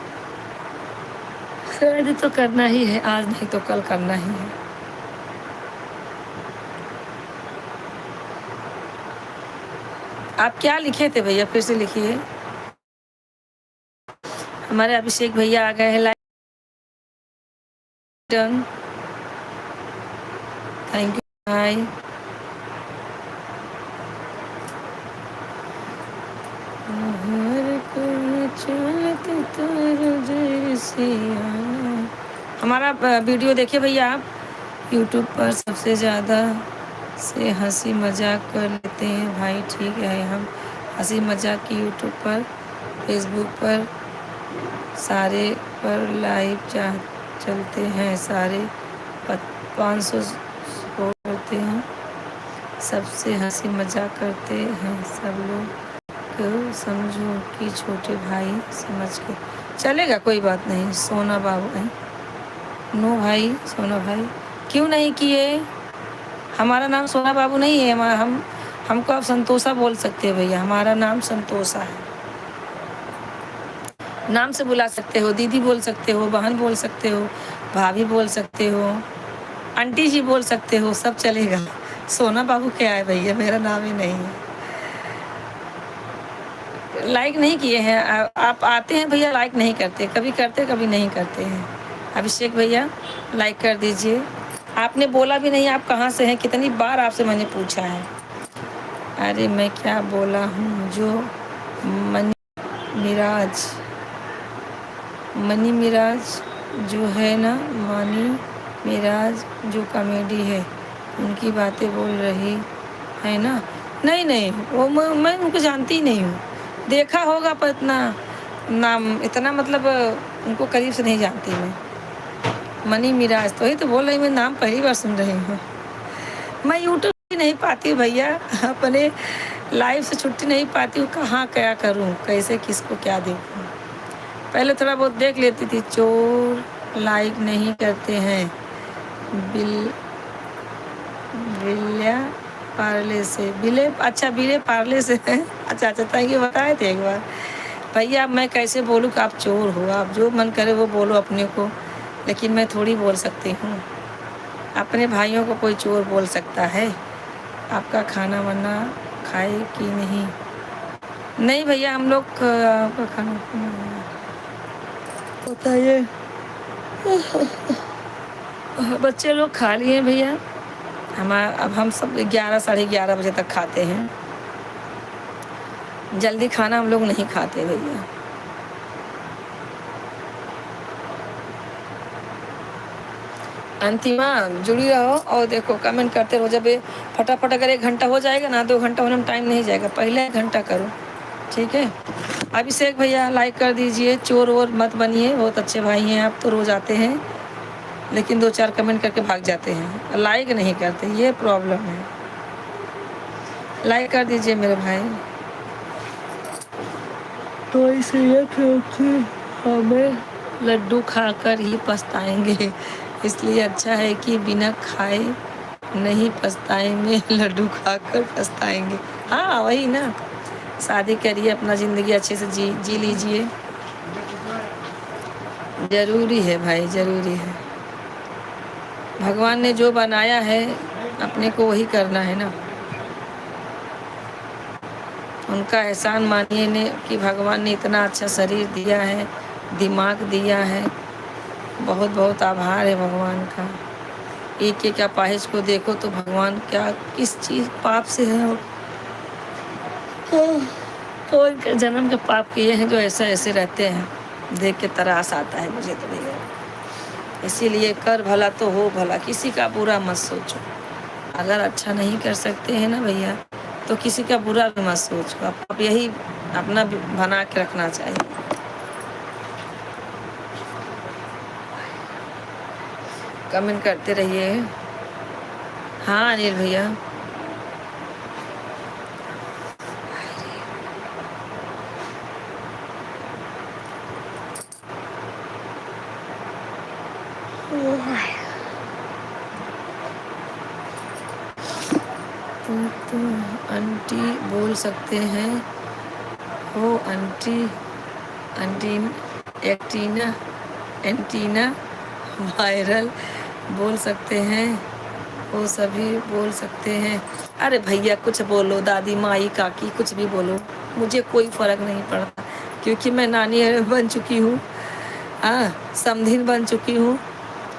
शादी तो करना ही है, आज नहीं तो कल करना ही है। आप क्या लिखे थे भैया, फिर से लिखिए। हमारे अभिषेक भैया आ गए हैं। लाइक डन, थैंक यू भाई। हमारा वीडियो देखिए भैया आप। यूट्यूब पर सबसे ज़्यादा से हंसी मजाक कर लेते हैं भाई। ठीक है, हम हंसी मजाक की यूट्यूब पर, फेसबुक पर सारे पर लाइव चलते हैं। सारे 500 करते हैं, सबसे हंसी मजाक करते हैं सब लोग। को समझो कि छोटे भाई समझ के चलेगा, कोई बात नहीं। सोना बाबू है, नो भाई, सोना भाई क्यों नहीं किए? हमारा नाम सोना बाबू नहीं है। हमको आप संतोषा बोल सकते हैं भैया। हमारा नाम संतोषा है। नाम से बुला सकते हो, दीदी बोल सकते हो, बहन बोल सकते हो, भाभी बोल सकते हो, आंटी जी बोल सकते हो, सब चलेगा। सोना बाबू क्या है भैया, मेरा नाम ही नहीं है। लाइक नहीं किए हैं आप? आते हैं भैया, लाइक नहीं करते, कभी करते कभी नहीं करते हैं। अभिषेक भैया लाइक कर दीजिए। आपने बोला भी नहीं आप कहाँ से हैं, कितनी बार आपसे मैंने पूछा है। अरे मैं क्या बोला हूँ, जो मनी मिराज मनी मिराज जो है ना, मनी मिराज जो कॉमेडी है उनकी बातें बोल रही है ना। नहीं नहीं, वो मैं उनको जानती ही नहीं हूँ। देखा होगा पर इतना नाम, इतना मतलब उनको करीब से नहीं जानती मैं। मनी मिराज तो ही तो बोल रही, मैं नाम पहली बार सुन रही हूँ। मैं यूट्यूब ही नहीं पाती हूँ भैया, अपने लाइव से छुट्टी नहीं पाती हूँ। कहाँ क्या करूँ, कैसे किसको क्या देखूँ। पहले थोड़ा बहुत देख लेती थी। चोर लाइक नहीं करते हैं, बिल बिल्या पार्ले से, बिले अच्छा बिले पार्ले से है। अच्छा अच्छा, थैंक यू, बताए थे एक बार। भैया अब मैं कैसे बोलूँ कि आप चोर हो। आप जो मन करे वो बोलो अपने को, लेकिन मैं थोड़ी बोल सकती हूँ। अपने भाइयों को कोई चोर बोल सकता है। आपका खाना वाना खाए कि नहीं? नहीं भैया, हम लोग आपका खाना बताइए। बच्चे लोग खा लिए भैया। अब हम सब 11 साढ़े 11 बजे तक खाते हैं। जल्दी खाना हम लोग नहीं खाते भैया। अंतिमा जुड़ी रहो और देखो, कमेंट करते रहो। जब ये फटाफट अगर 1 घंटा हो जाएगा ना, 2 घंटा होने में टाइम नहीं जाएगा, पहले 1 घंटा करो, ठीक है। अभिषेक भैया लाइक कर दीजिए। चोर वोर मत बनिए, बहुत अच्छे भाई हैं आप तो, रोज आते हैं लेकिन 2-4 कमेंट करके भाग जाते हैं, लाइक नहीं करते, ये प्रॉब्लम है। लाइक कर दीजिए मेरे भाई। तो इसलिए क्योंकि हमें लड्डू खाकर ही पछताएंगे, इसलिए अच्छा है कि बिना खाए नहीं पछताएंगे, लड्डू खाकर पछताएंगे। हाँ वही ना, शादी करिए, अपना ज़िंदगी अच्छे से जी लीजिए। ज़रूरी है भाई, ज़रूरी है। भगवान ने जो बनाया है अपने को वही करना है ना। उनका एहसान मानिए ने कि भगवान ने इतना अच्छा शरीर दिया है, दिमाग दिया है। बहुत बहुत आभार है भगवान का। एक एक अपाहिज को देखो तो भगवान क्या किस चीज़ पाप से है, और कौन जन्म के पाप किए हैं जो ऐसे रहते हैं। देख के तरास आता है मुझे तो भैया। इसीलिए कर भला तो हो भला, किसी का बुरा मत सोचो। अगर अच्छा नहीं कर सकते हैं ना भैया, तो किसी का बुरा भी मत सोचो। आप यही अपना बना के रखना चाहिए। कमेंट करते रहिए। हाँ अनिल भैया, तो आंटी बोल सकते हैं हो, आंटी एंटीना वायरल बोल सकते हैं, वो सभी बोल सकते हैं। अरे भैया कुछ बोलो, दादी माई काकी कुछ भी बोलो, मुझे कोई फ़र्क नहीं पड़ता, क्योंकि मैं नानी बन चुकी हूँ, हाँ समधिन बन चुकी हूँ,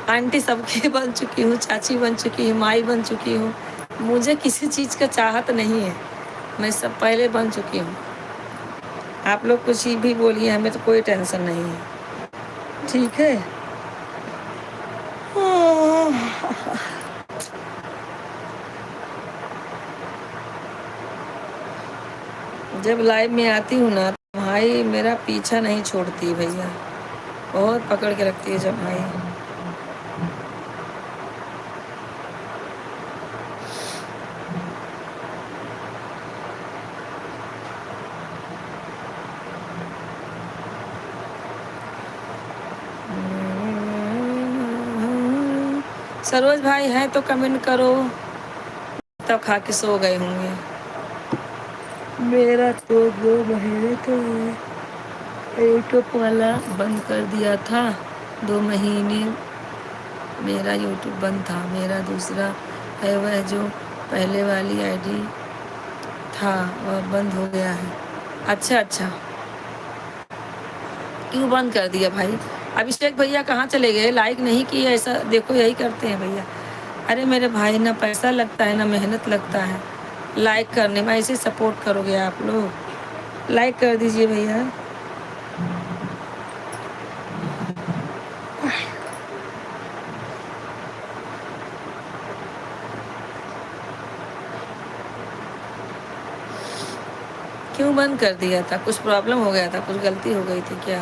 आंटी सबकी बन चुकी हूँ, चाची बन चुकी हूँ, माई बन चुकी हूँ। मुझे किसी चीज़ का चाहत नहीं है, मैं सब पहले बन चुकी हूँ। आप लोग कुछ भी बोलिए, हमें तो कोई टेंशन नहीं है, ठीक है। जब लाइव में आती हूँ ना, तो भाई मेरा पीछा नहीं छोड़ती भैया, बहुत पकड़ के रखती है जब भाई। सरोज भाई हैं तो कमेंट करो, तब खा के सो गए होंगे। मेरा तो 2 महीने तो यूट्यूब वाला बंद कर दिया था। 2 महीने मेरा यूट्यूब बंद था। मेरा दूसरा है वह जो पहले वाली आईडी था वह बंद हो गया है। अच्छा अच्छा, क्यों बंद कर दिया भाई? अभिषेक भैया कहाँ चले गए? लाइक नहीं किए, ऐसा देखो यही करते हैं भैया। अरे मेरे भाई, ना पैसा लगता है ना मेहनत लगता है लाइक करने में, ऐसे सपोर्ट करोगे आप लोग? लाइक कर दीजिए भैया। बंद कर दिया था? कुछ प्रॉब्लम हो गया था, कुछ गलती हो गई थी क्या?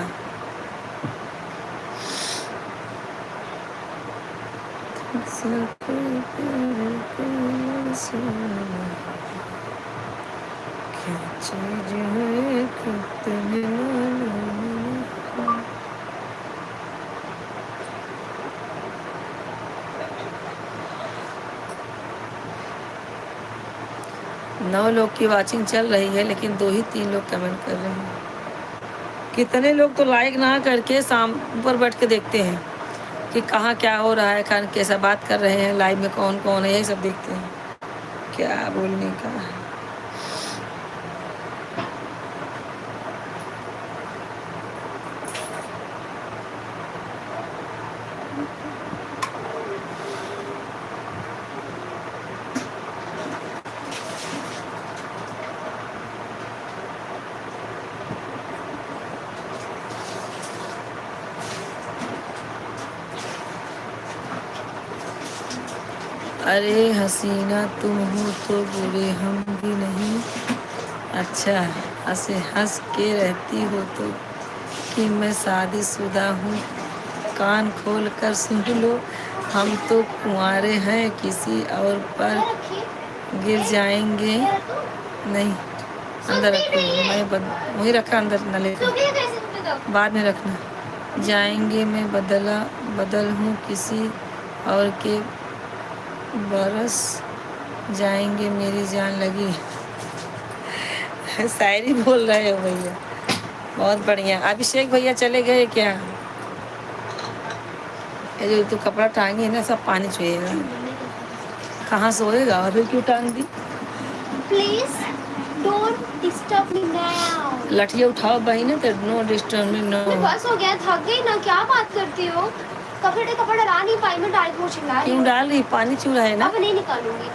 क्या चीज है कितने मालूम। 9 लोग की वाचिंग चल रही है, लेकिन 2 ही 3 लोग कमेंट कर रहे हैं। कितने लोग तो लाइक ना करके शाम ऊपर बैठ के देखते हैं कि कहाँ क्या हो रहा है, कहाँ कैसा बात कर रहे हैं, लाइव में कौन कौन है, यही सब देखते हैं। क्या बोलने का। अरे हसीना तुम हो तो बुरे हम भी नहीं। अच्छा, हंसे हंस के रहती हो तो कि मैं शादीशुदा हूँ। कान खोल कर सुन लो, हम तो कुंवारे हैं, किसी और पर गिर जाएंगे नहीं। अंदर रखो, वही रखा अंदर, न लेकर बाद में रखना। जाएंगे मैं बदल हूँ किसी और के बरस जाएंगे मेरी जान लगी। शायरी बोल रहे हो भैया, बहुत बढ़िया। अभिषेक भैया चले गए क्या? ये जो तू कपड़ा टांगी है ना, सब पानी छुएगा। कहाँ सोएगा? अभी क्यों टांग दी? Please don't disturb me now. लठिया उठाओ बहन, तो नो डिस्टर्ब मी नो। बस हो गया, थक गई ना, क्या बात करती हो? कपड़ा डाल नहीं पाई, मैं डाल को चिल्ला रही क्यों हूँ। डाल रही? पानी चू रहा है ना। अब नहीं निकालूंगी।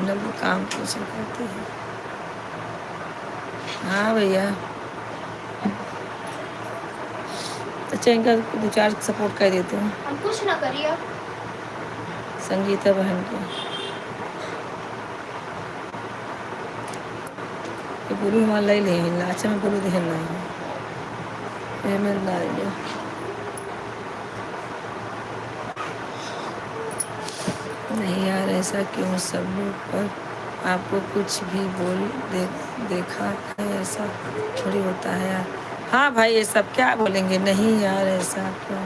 लोग काम कुछ करते हैं। हाँ भैया, अच्छा इनका 2-4 सपोर्ट कर देते हैं। हम कुछ ना करिए। संगीता बहन के ये पूरी हमारे लाई ले हिलना। अच्छा मैं पूरी हिलना है मैं ना नहीं यार, ऐसा क्यों सब लोग पर आपको कुछ भी देखा है, ऐसा थोड़ी होता है यार। हाँ भाई, ये सब क्या बोलेंगे? नहीं यार, ऐसा क्यों?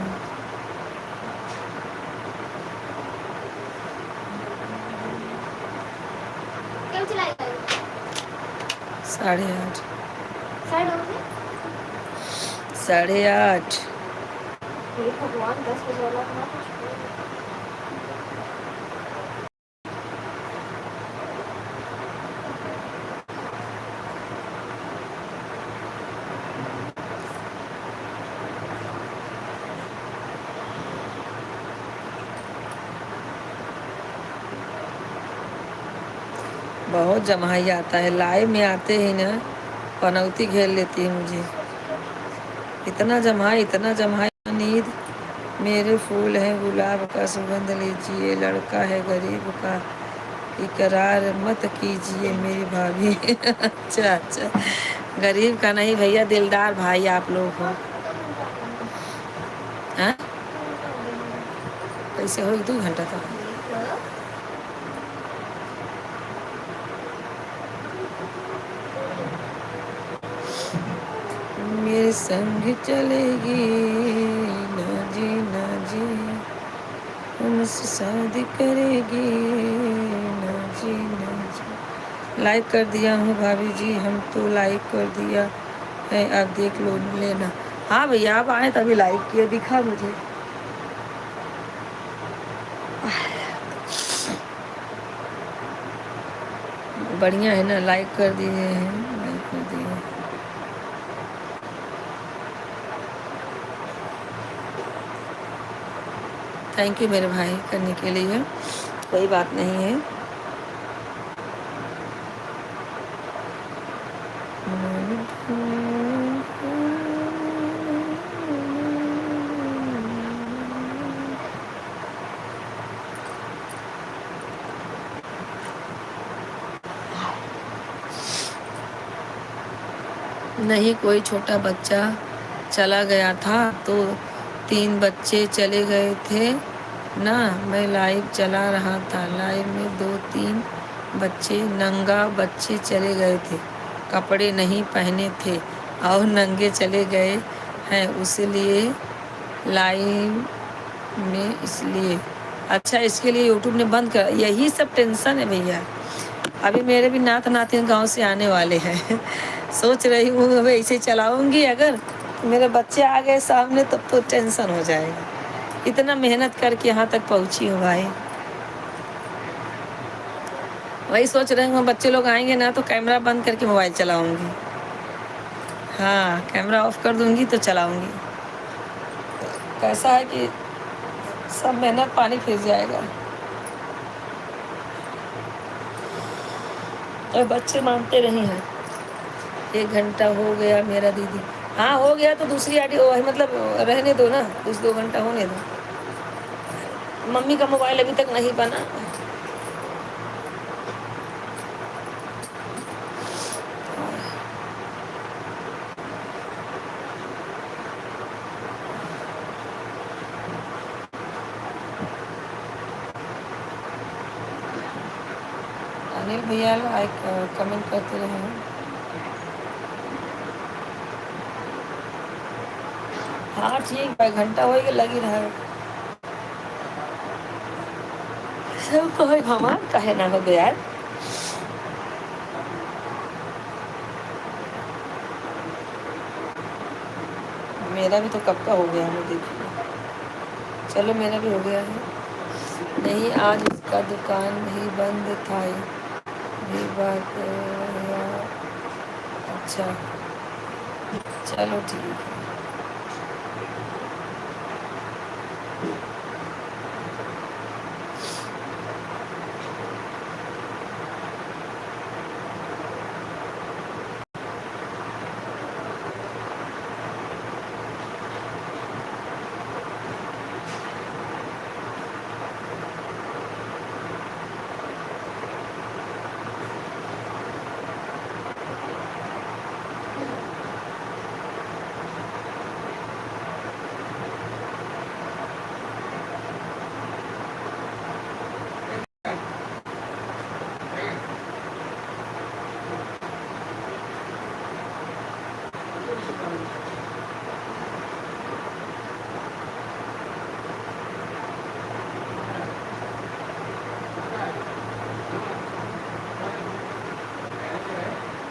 क्यों चिल्लाएगा? 8:30। साइड हो गए? 8:30। हे भगवान, 10 बजे वाला था कुछ। बहुत जमाई आता है, लाइव में आते ही ना पनौती घेर लेती है मुझे। इतना जमाई नींद मेरे फूल है गुलाब का, सुगंध लीजिए, लड़का है गरीब का, इकरार मत कीजिए मेरी भाभी। अच्छा, गरीब का नहीं भैया, दिलदार भाई आप लोग हो। हाँ, कैसे हो? 2 घंटा तक मेरे संग चलेगी ना जी ना जी, हमसे शादी करेगी ना जी ना जी। लाइक कर दिया हूँ भाभी जी, हम तो लाइक कर दिया है, आप देख लो लेना। हाँ भैया, आप आए तभी लाइक किया, दिखा मुझे। बढ़िया है ना, लाइक कर दिए हैं, लाइक कर दिए। थैंक यू मेरे भाई करने के लिए, कोई बात नहीं है। नहीं, कोई छोटा बच्चा चला गया था तो 3 बच्चे चले गए थे ना। मैं लाइव चला रहा था, लाइव में 2-3 बच्चे नंगा बच्चे चले गए थे, कपड़े नहीं पहने थे और नंगे चले गए हैं, इसलिए लाइव में, इसलिए। अच्छा, इसके लिए यूट्यूब ने बंद कर, यही सब टेंशन है भैया। अभी मेरे भी नात नातिन गांव से आने वाले हैं सोच रही हूँ अब ऐसे चलाऊंगी, अगर तो मेरे बच्चे आ गए सामने तब तो टेंशन हो जाएगा। इतना मेहनत करके यहाँ तक पहुँची हूँ भाई। वही सोच रहे हूँ बच्चे लोग आएंगे ना तो कैमरा बंद करके मोबाइल चलाऊंगी। हाँ, कैमरा ऑफ कर दूंगी तो चलाऊंगी। कैसा है कि सब मेहनत पानी फिर जाएगा। और बच्चे मानते नहीं हैं। 1 घंटा हो गया मेरा दीदी। हाँ, हो गया तो दूसरी आईडी मतलब रहने दो ना, कुछ 2 घंटा होने दो। मम्मी का मोबाइल अभी तक नहीं बना। अनिल भैया लाइक कमेंट करते रहे। हाँ ठीक है, घंटा हो गया, लगी रहा सब कहे हमार कहे ना हो गया यार। मेरा भी तो कब का हो गया है, देखिए। चलो मेरा भी हो गया है। नहीं, आज उसका दुकान भी बंद था, भी बात अच्छा, चलो ठीक है।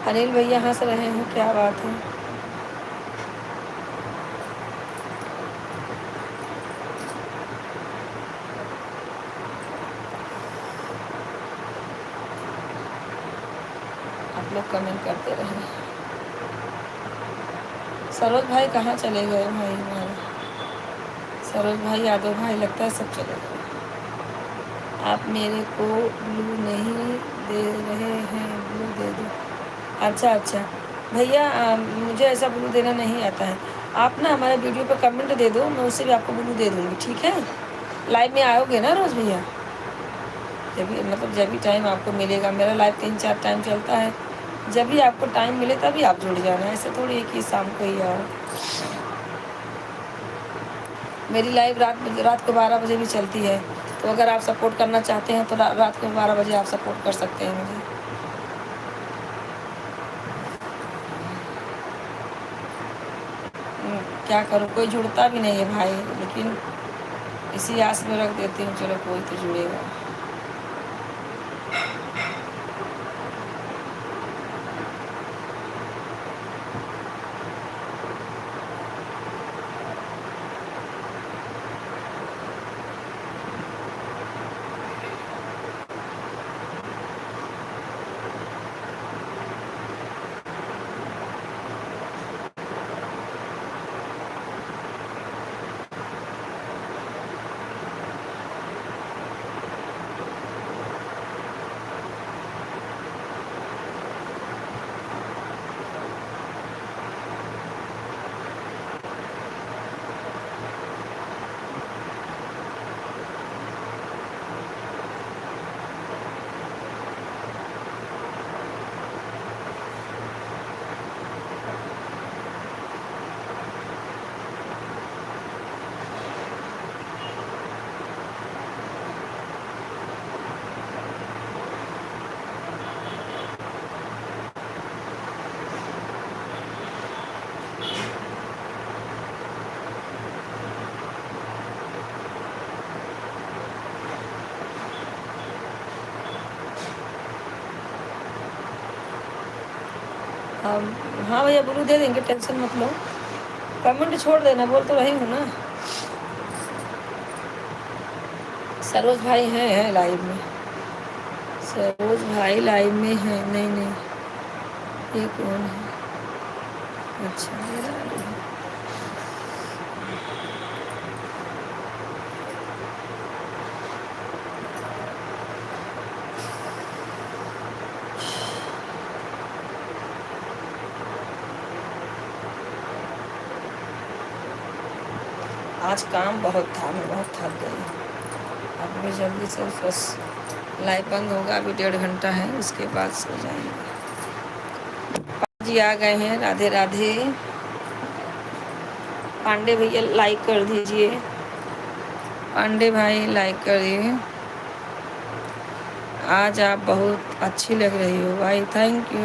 अनिल भैया हंस रहे हैं, क्या बात है। आप लोग कमेंट करते रहे। सरोज भाई कहाँ चले गए भाई हमारे? सरोज भाई, यादव भाई, लगता है सब चले गए। आप मेरे को ब्लू नहीं दे रहे हैं, ब्लू दे दो। अच्छा अच्छा भैया, मुझे ऐसा ब्लू देना नहीं आता है। आप ना हमारे वीडियो पर कमेंट दे दो, मैं उससे भी आपको ब्लू दे दूँगी, ठीक है। लाइव में आओगे ना रोज़ भैया? जब भी मतलब जब भी टाइम आपको मिलेगा, मेरा लाइव 3-4 टाइम चलता है, जब भी आपको टाइम मिले तभी आप जुड़ जाना, ऐसे थोड़ी है कि शाम को ही आओ। मेरी लाइव रात को 12 बजे भी चलती है, तो अगर आप सपोर्ट करना चाहते हैं तो रात को 12 बजे आप सपोर्ट कर सकते हैं मुझे। क्या करूँ, कोई जुड़ता भी नहीं है भाई, लेकिन इसी आस में रख देती हूँ, चलो कोई तो जुड़ेगा। हाँ भैया ब्लू दे देंगे, टेंशन मत लो। कमेंट छोड़ देना, बोल तो रही हूँ ना। सरोज भाई हैं लाइव में। सरोज भाई लाइव में हैं? नहीं नहीं, ये कौन है? अच्छा आज काम बहुत था, मैं बहुत थक गई। अब भी जल्दी से बस लाइव बंद होगा, अभी 1.5 घंटा है, उसके बाद सो जाएंगे। जी आ गए हैं, राधे राधे। पांडे भैया लाइक कर दीजिए, पांडे भाई लाइक करिए। आज आप बहुत अच्छी लग रही हो भाई, थैंक यू।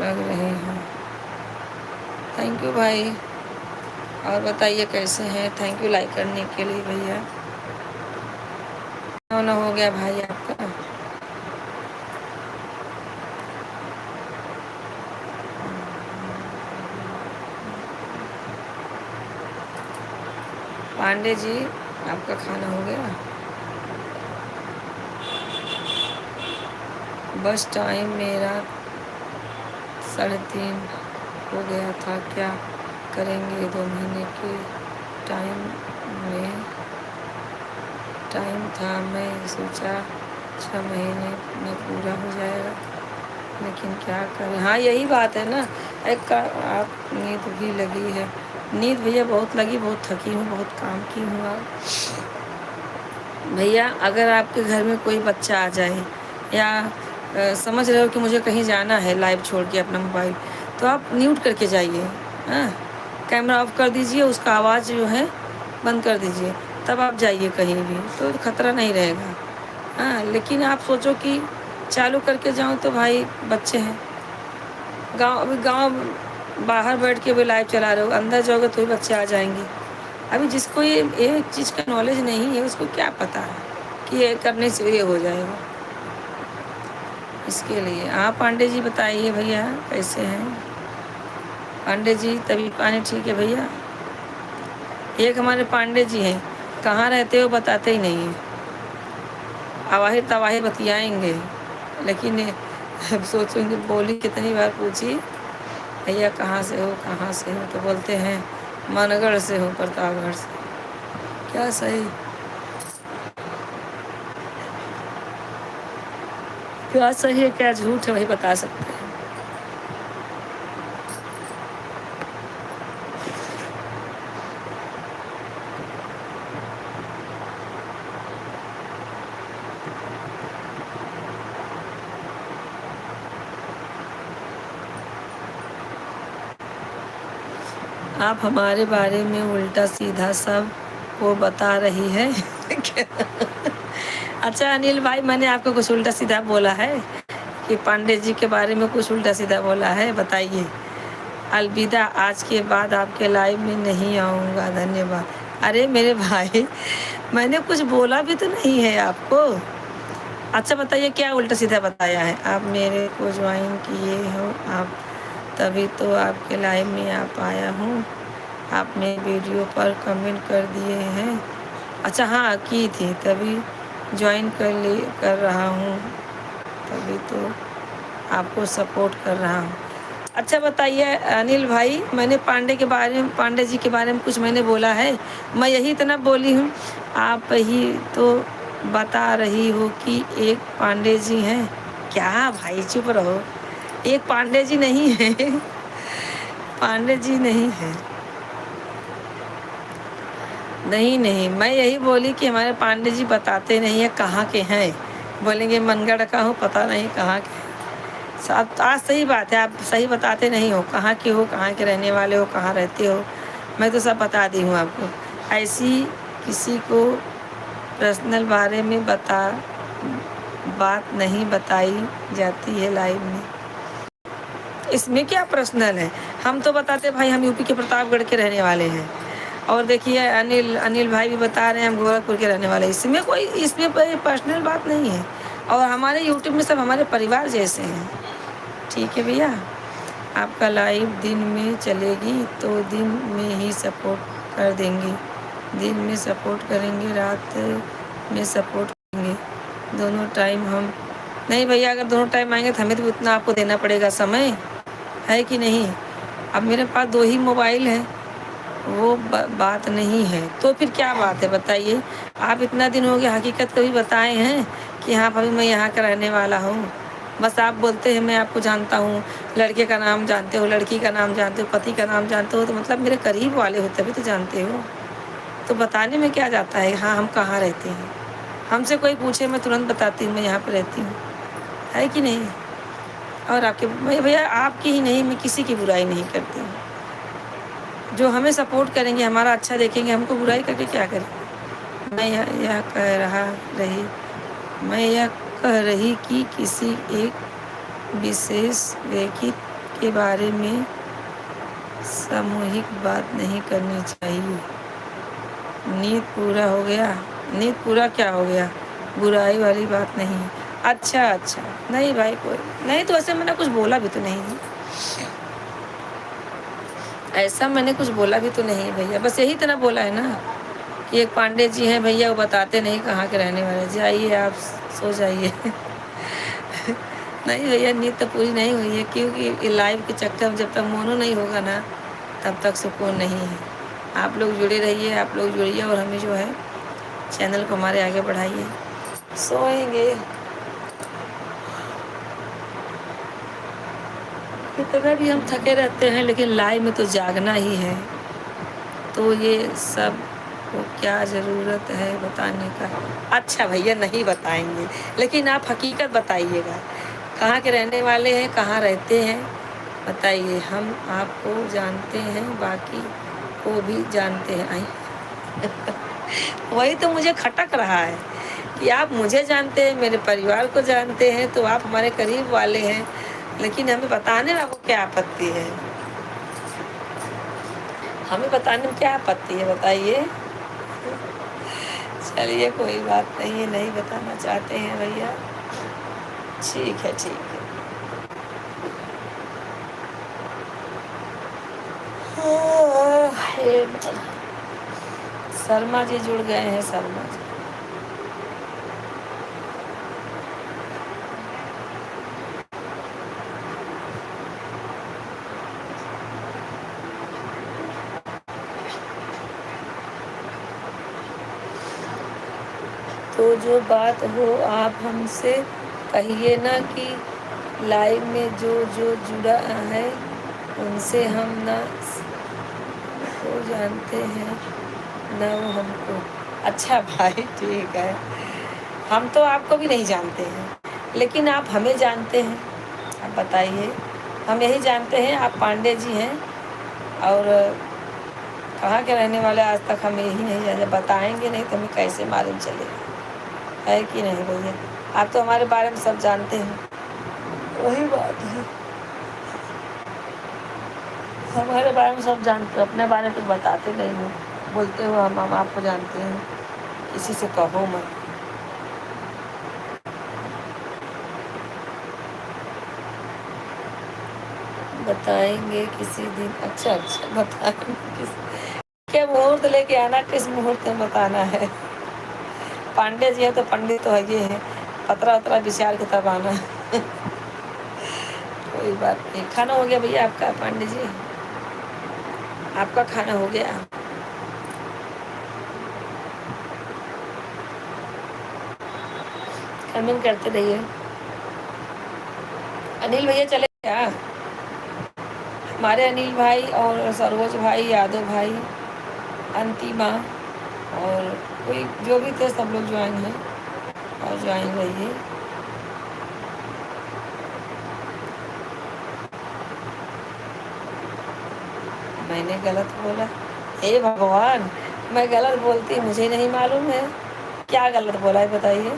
लग रही हो, थैंक यू भाई। और बताइए कैसे हैं? थैंक यू लाइक करने के लिए भैया। खाना हो गया भाई आपका? पांडे जी आपका खाना हो गया? बस टाइम मेरा 3:30 हो गया था, क्या करेंगे? 2 महीने के टाइम में टाइम था, मैं सोचा 6 महीने में पूरा हो जाएगा, लेकिन क्या करें। हाँ यही बात है ना, एक आप नींद भी लगी है। नींद भैया बहुत लगी, बहुत थकी हूँ, बहुत काम की हूँ। आप भैया अगर आपके घर में कोई बच्चा आ जाए या समझ रहे हो कि मुझे कहीं जाना है लाइव छोड़ के अपना मोबाइल, तो आप म्यूट करके जाइए। हाँ कैमरा ऑफ कर दीजिए, उसका आवाज़ जो है बंद कर दीजिए, तब आप जाइए कहीं भी, तो खतरा नहीं रहेगा। हाँ लेकिन आप सोचो कि चालू करके जाऊँ तो भाई बच्चे हैं, गांव बाहर बैठ के भी लाइव चला रहे हो, अंदर जाओगे तो भी बच्चे आ जाएंगे। अभी जिसको ये चीज़ का नॉलेज नहीं है, उसको क्या पता है कि ये करने से ये हो जाएगा। इसके लिए आप पांडे जी बताइए भैया कैसे हैं? पांडे जी तभी पानी ठीक है भैया। एक हमारे पांडे जी हैं, कहाँ रहते हो बताते ही नहीं हैं, आवाहिर तवाहिर बतियाएंगे, लेकिन अब सोचूंगी बोली कितनी बार पूछी भैया कहाँ से हो, कहाँ से हो, तो बोलते हैं मनगढ़ से हो, प्रतापगढ़ से। क्या सही क्या सही है क्या झूठ है वही बता सकते हैं। आप हमारे बारे में उल्टा सीधा सब वो बता रही है। अच्छा अनिल भाई, मैंने आपको कुछ उल्टा सीधा बोला है कि पांडे जी के बारे में कुछ उल्टा सीधा बोला है? बताइए। अलविदा, आज के बाद आपके लाइव में नहीं आऊँगा, धन्यवाद। अरे मेरे भाई मैंने कुछ बोला भी तो नहीं है आपको। अच्छा बताइए क्या उल्टा सीधा बताया है? आप मेरे को ज्वाइन किए हो आप, तभी तो आपके लाइव में आ पाया हूँ। आपने वीडियो पर कमेंट कर दिए हैं। अच्छा हाँ की थी, तभी ज्वाइन कर रहा हूँ, तभी तो आपको सपोर्ट कर रहा हूँ। अच्छा बताइए अनिल भाई, मैंने पांडे जी के बारे में कुछ मैंने बोला है? मैं यही इतना बोली हूँ, आप ही तो बता रही हो कि एक पांडे जी हैं। क्या भाई चुप रहो, एक पांडे जी नहीं है। पांडे जी नहीं है, नहीं मैं यही बोली कि हमारे पांडे जी बताते नहीं है कहाँ के हैं। बोलेंगे मनगढ़ का हो, पता नहीं कहाँ के। सब आज सही बात है, आप सही बताते नहीं हो, कहाँ के हो, कहाँ के रहने वाले हो, कहाँ रहते हो। मैं तो सब बता दी हूँ आपको। ऐसी किसी को पर्सनल बारे में बात नहीं बताई जाती है लाइव में। इसमें क्या पर्सनल है? हम तो बताते भाई हम यूपी के प्रतापगढ़ के रहने वाले हैं, और देखिए अनिल भाई भी बता रहे हैं हम गोरखपुर के रहने वाले। इसमें पर्सनल बात नहीं है, और हमारे यूट्यूब में सब हमारे परिवार जैसे हैं। ठीक है भैया, आपका लाइव दिन में चलेगी तो दिन में ही सपोर्ट कर देंगे, दिन में सपोर्ट करेंगे, रात में सपोर्ट करेंगे, दोनों टाइम हम नहीं भैया। अगर दोनों टाइम आएंगे तो हमें तो उतना आपको देना पड़ेगा समय, है कि नहीं। अब मेरे पास 2 ही मोबाइल है, वो बात नहीं है तो फिर क्या बात है बताइए। आप इतना दिन हो गया हकीकत कभी बताए हैं कि हाँ भाभी मैं यहाँ का रहने वाला हूँ। बस आप बोलते हैं मैं आपको जानता हूँ, लड़के का नाम जानते हो, लड़की का नाम जानते हो, पति का नाम जानते हो, तो मतलब मेरे करीब वाले हो तभी तो जानते हो। तो बताने में क्या जाता है हाँ हम कहाँ रहते हैं। हमसे कोई पूछे मैं तुरंत बताती हूँ मैं यहाँ पर रहती हूँ, है कि नहीं। और आपके भैया आपकी ही नहीं, मैं किसी की बुराई नहीं करती हूँ। जो हमें सपोर्ट करेंगे, हमारा अच्छा देखेंगे, हमको बुराई करके क्या करें। मैं यह कह रहा रही मैं यह कह रही कि किसी एक विशेष व्यक्ति के बारे में सामूहिक बात नहीं करनी चाहिए। नींद पूरा हो गया, नींद पूरा क्या हो गया, बुराई वाली बात नहीं। अच्छा अच्छा नहीं भाई कोई नहीं, तो ऐसे मैंने कुछ बोला भी तो नहीं, ऐसा मैंने कुछ बोला भी तो नहीं भैया। बस यही तरह बोला है ना कि एक पांडे जी हैं भैया, वो बताते नहीं कहाँ के रहने वाले, जाइए आप सो जाइए। नहीं भैया नींद तो पूरी नहीं हुई है, क्योंकि लाइव के चक्कर में जब तक मोनो नहीं होगा ना तब तक सुकून नहीं है। आप लोग जुड़े रहिए, आप लोग जुड़िए और हमें जो है चैनल को हमारे आगे बढ़ाइए। सोएंगे कितना भी हम थके रहते हैं, लेकिन लाइव में तो जागना ही है। तो ये सब को क्या ज़रूरत है बताने का। अच्छा भैया नहीं बताएंगे, लेकिन आप हकीकत बताइएगा, कहाँ के रहने वाले हैं, कहाँ रहते हैं बताइए। हम आपको जानते हैं, बाकी को भी जानते हैं। आई वही तो मुझे खटक रहा है कि आप मुझे जानते हैं, मेरे परिवार को जानते हैं, तो आप हमारे करीब वाले हैं, लेकिन हमें बताने में आपको क्या आपत्ति है। हमें बताने में क्या आपत्ति है बताइए। चलिए कोई बात नहीं है, नहीं बताना चाहते हैं भैया, ठीक है ठीक है। शर्मा जी जुड़ गए हैं, शर्मा जी। तो जो बात हो आप हमसे कहिए ना कि लाइव में जो जो जुड़ा है उनसे हम ना वो जानते हैं ना वो हमको। अच्छा भाई ठीक है, हम तो आपको भी नहीं जानते हैं, लेकिन आप हमें जानते हैं। आप बताइए, हम यही जानते हैं आप पांडे जी हैं और कहाँ के रहने वाले, आज तक हम यही नहीं जाने। बताएंगे नहीं तो हमें कैसे मालूम चलेगा, है कि नहीं भैया। आप तो हमारे बारे में सब जानते हैं, वही बात है, हमारे बारे में सब जानते हो, अपने बारे में कुछ बताते नहीं हो, बोलते हो हम आपको जानते हैं, किसी से कहो मत। बताएंगे किसी दिन। अच्छा अच्छा बताएंगे क्या मुहूर्त लेके आना, किस मुहूर्त में बताना है। पांडे जी है तो पंडित तो है ये है, पतरा उतरा विचार के तब आना। कोई बात नहीं। खाना हो गया भैया आपका पांडे जी, आपका खाना हो गया। कमेंट करते रहिए। अनिल भैया चले क्या, हमारे अनिल भाई और सरोज भाई, यादव भाई, अंतिमा और कोई जो भी थे सब लोग ज्वाइन हैं और ज्वाइन रहिए। मैंने गलत बोला, हे भगवान मैं गलत बोलती मुझे नहीं मालूम है, क्या गलत बोला है बताइए।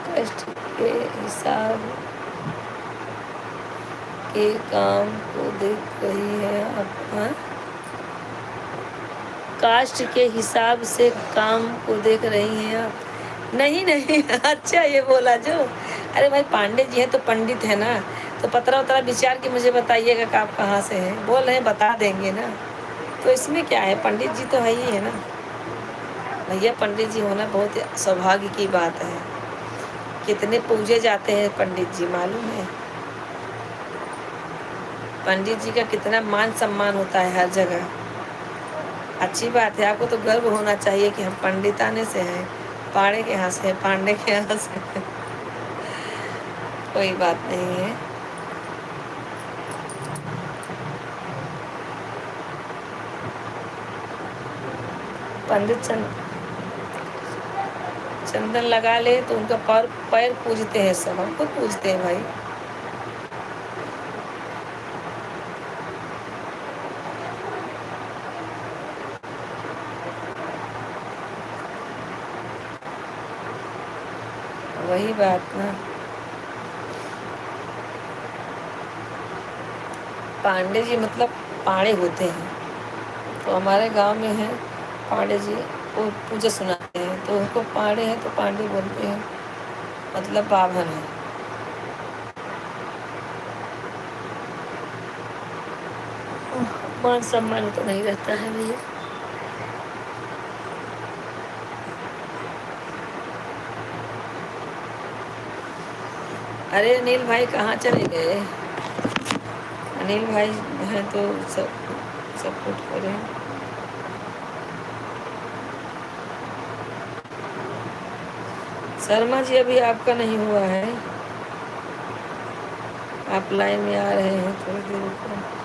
कष्ट के हिसाब के काम को देख रही है आप, हाँ? कास्ट के हिसाब से काम को देख रही हैं आप। नहीं नहीं अच्छा ये बोला जो, अरे भाई पांडे जी है तो पंडित है ना, तो पतरा उतरा विचार के मुझे बताइएगा कि आप कहाँ से हैं। बोल रहे हैं बता देंगे ना, तो इसमें क्या है, पंडित जी तो है ही है ना भैया। पंडित जी होना बहुत सौभाग्य की बात है। कितने पूजे जाते हैं पंडित जी मालूम है। पंडित जी का कितना मान सम्मान होता है हर जगह। अच्छी बात है, आपको तो गर्व होना चाहिए कि हम पंडिताने से हैं, पाड़े के यहाँ से हैं, पांडे के यहाँ से हैं। कोई बात नहीं है। पंडित चंदन लगा ले तो उनका पैर पैर पूजते हैं सब, हमको पूजते हैं भाई। वही बात ना, पांडे जी मतलब पाड़े होते हैं। तो हमारे गांव में है पांडे जी, वो पूजा सुनाते हैं, तो उनको पाड़े हैं तो पांडे बोलते हैं, मतलब बाभन है। मान सम्मान तो नहीं रहता है भैया। अरे अनिल भाई कहाँ चले गए। अनिल भाई हैं तो सब सपोर्ट करें। शर्मा जी अभी आपका नहीं हुआ है, आप लाइन में आ रहे हैं, थोड़ी देर रुको।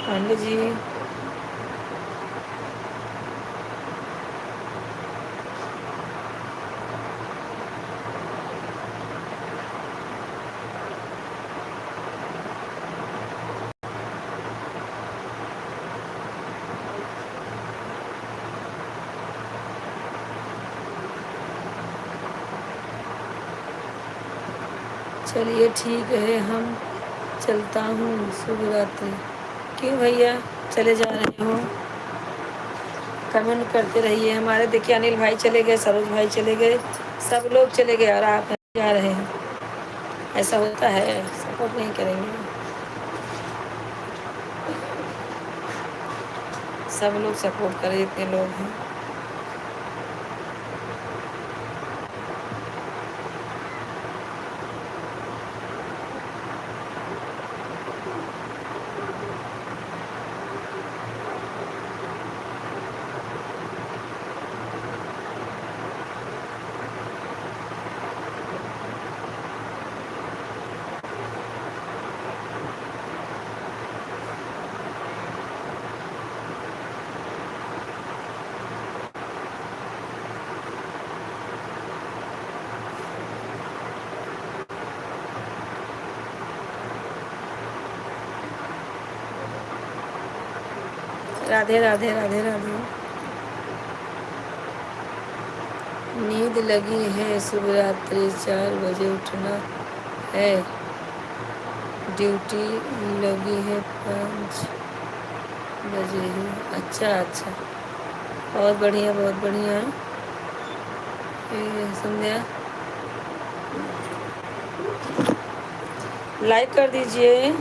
पांडे जी चलिए ठीक है, हम चलता हूँ, शुभ रात्रि। क्यों भैया चले जा रहे हो, कमेंट करते रहिए। हमारे देखिए अनिल भाई चले गए, सरोज भाई चले गए, सब लोग चले गए और आप जा रहे हैं। ऐसा होता है, सपोर्ट नहीं करेंगे। सब लोग सपोर्ट करें, इतने लोग हैं। राधे राधे राधे राधे। नींद लगी है, शुभ रात्रि। 4 बजे उठना है, ड्यूटी लगी है 5 बजे ही। अच्छा अच्छा, बहुत बढ़िया बहुत बढ़िया। संध्या लाइक कर दीजिए।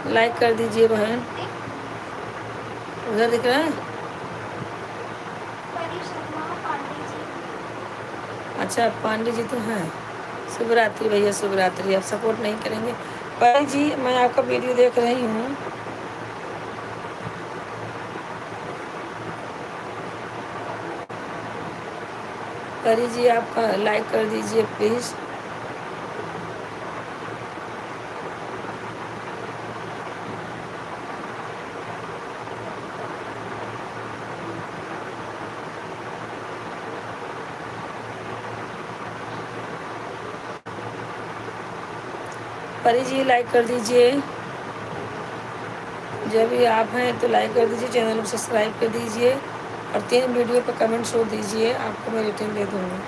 लाइक कर दीजिए बहन। उधर दिख रहा है, अच्छा पांडे जी तो हैं। शुभ रात्रि भैया, शुभ रात्रि। आप सपोर्ट नहीं करेंगे भाई जी, मैं आपका वीडियो देख रही हूँ। परी जी आप लाइक कर दीजिए प्लीज़। परी जी लाइक कर दीजिए, जब भी आप हैं तो लाइक कर दीजिए, चैनल को सब्सक्राइब कर दीजिए और 3 वीडियो पर कमेंट छोड़ दीजिए, आपको मैं रिटर्न दे दूँगी।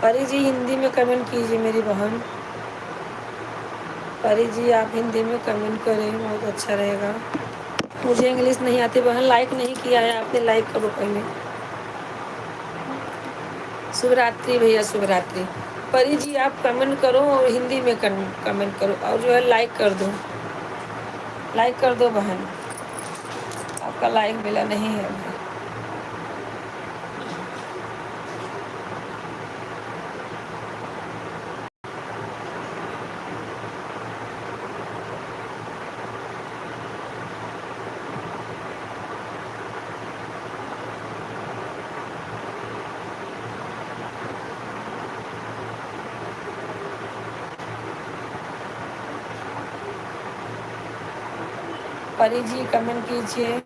परी जी हिंदी में कमेंट कीजिए मेरी बहन। परी जी आप हिंदी में कमेंट करें, बहुत अच्छा रहेगा। मुझे इंग्लिश नहीं आती बहन, लाइक नहीं किया है आपने, लाइक करो पहले। शुभ रात्रि भैया, शुभ रात्रि। परी जी आप कमेंट करो और हिंदी में कमेंट करो और जो है लाइक कर दो, लाइक कर दो बहन, आपका लाइक मिला नहीं है अभी। परी जी कमेंट कीजिए।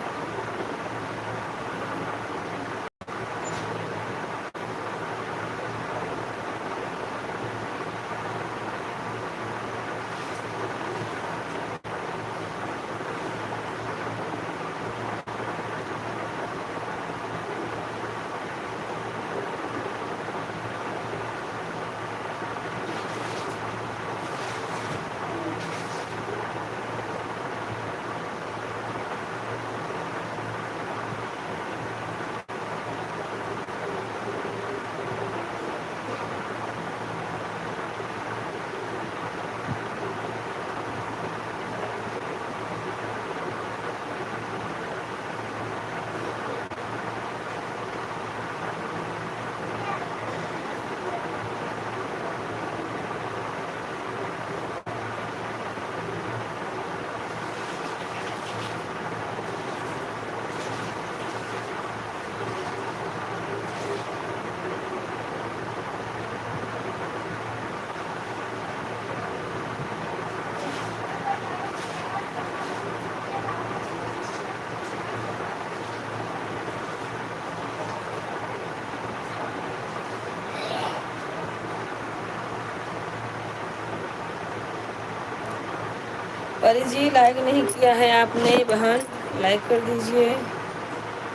परी जी लाइक नहीं किया है आपने बहन, लाइक कर दीजिए।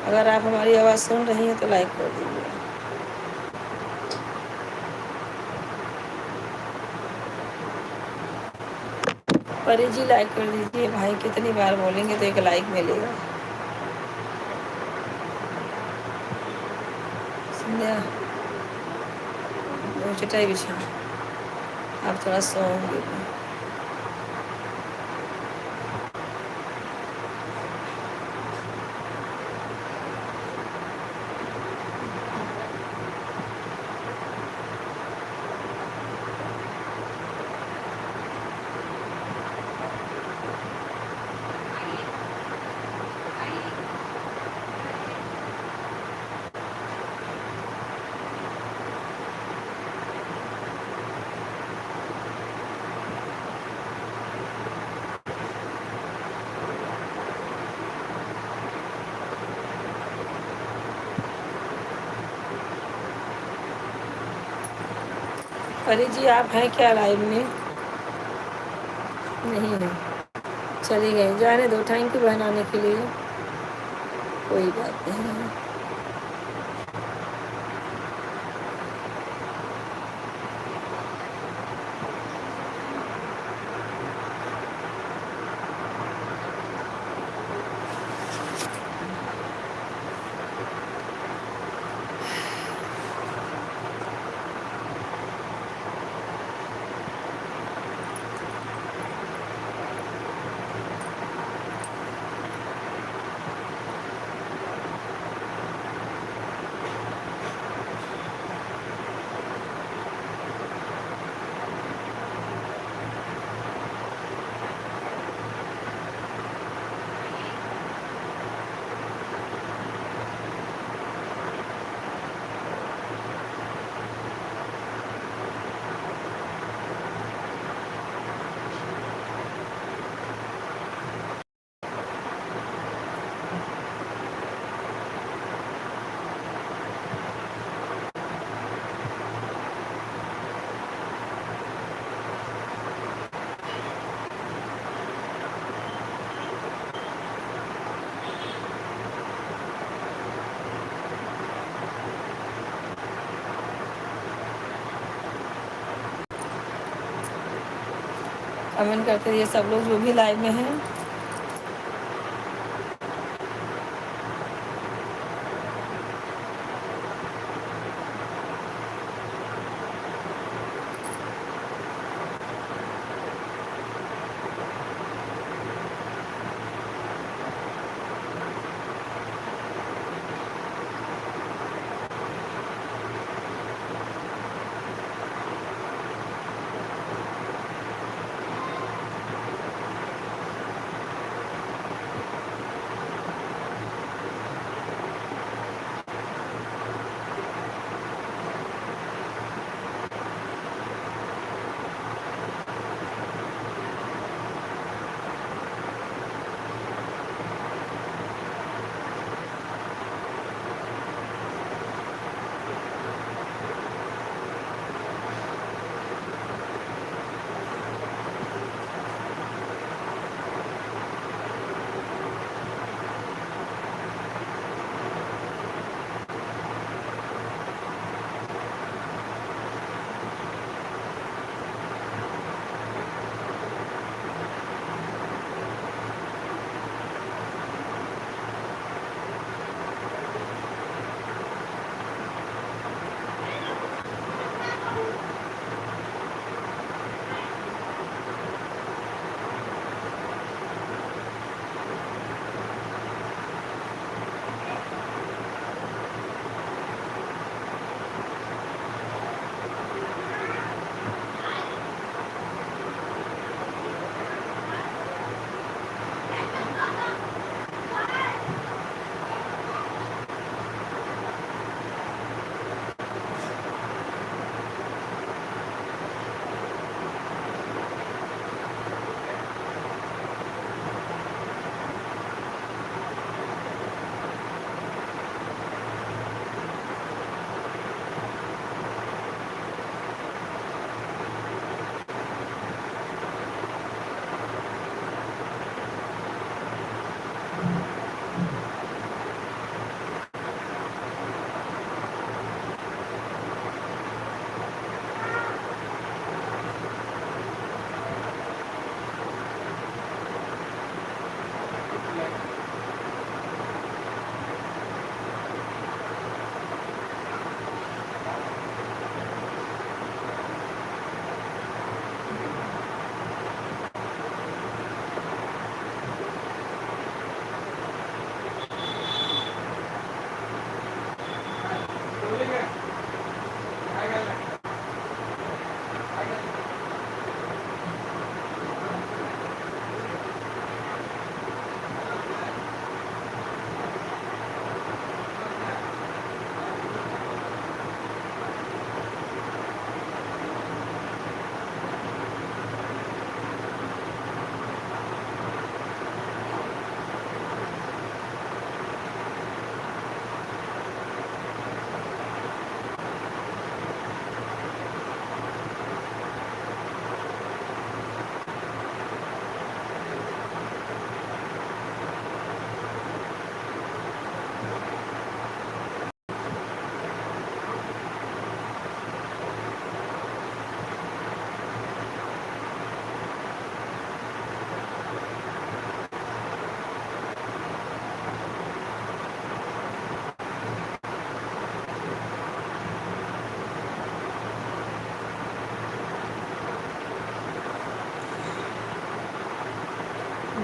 अगर आप हमारी आवाज़ सुन रही हैं तो लाइक कर दीजिए। परी जी लाइक कर दीजिए भाई, कितनी बार बोलेंगे तो एक लाइक मिलेगा। संध्या वो चटाई बिछा, आप थोड़ा सोओगे। परी जी आप हैं क्या लाइव में? नहीं है, चली गई, जाने दो। थैंक यू बहन आने के लिए, कोई बात नहीं है। कमेंट करते रहिए सब लोग जो भी लाइव में हैं।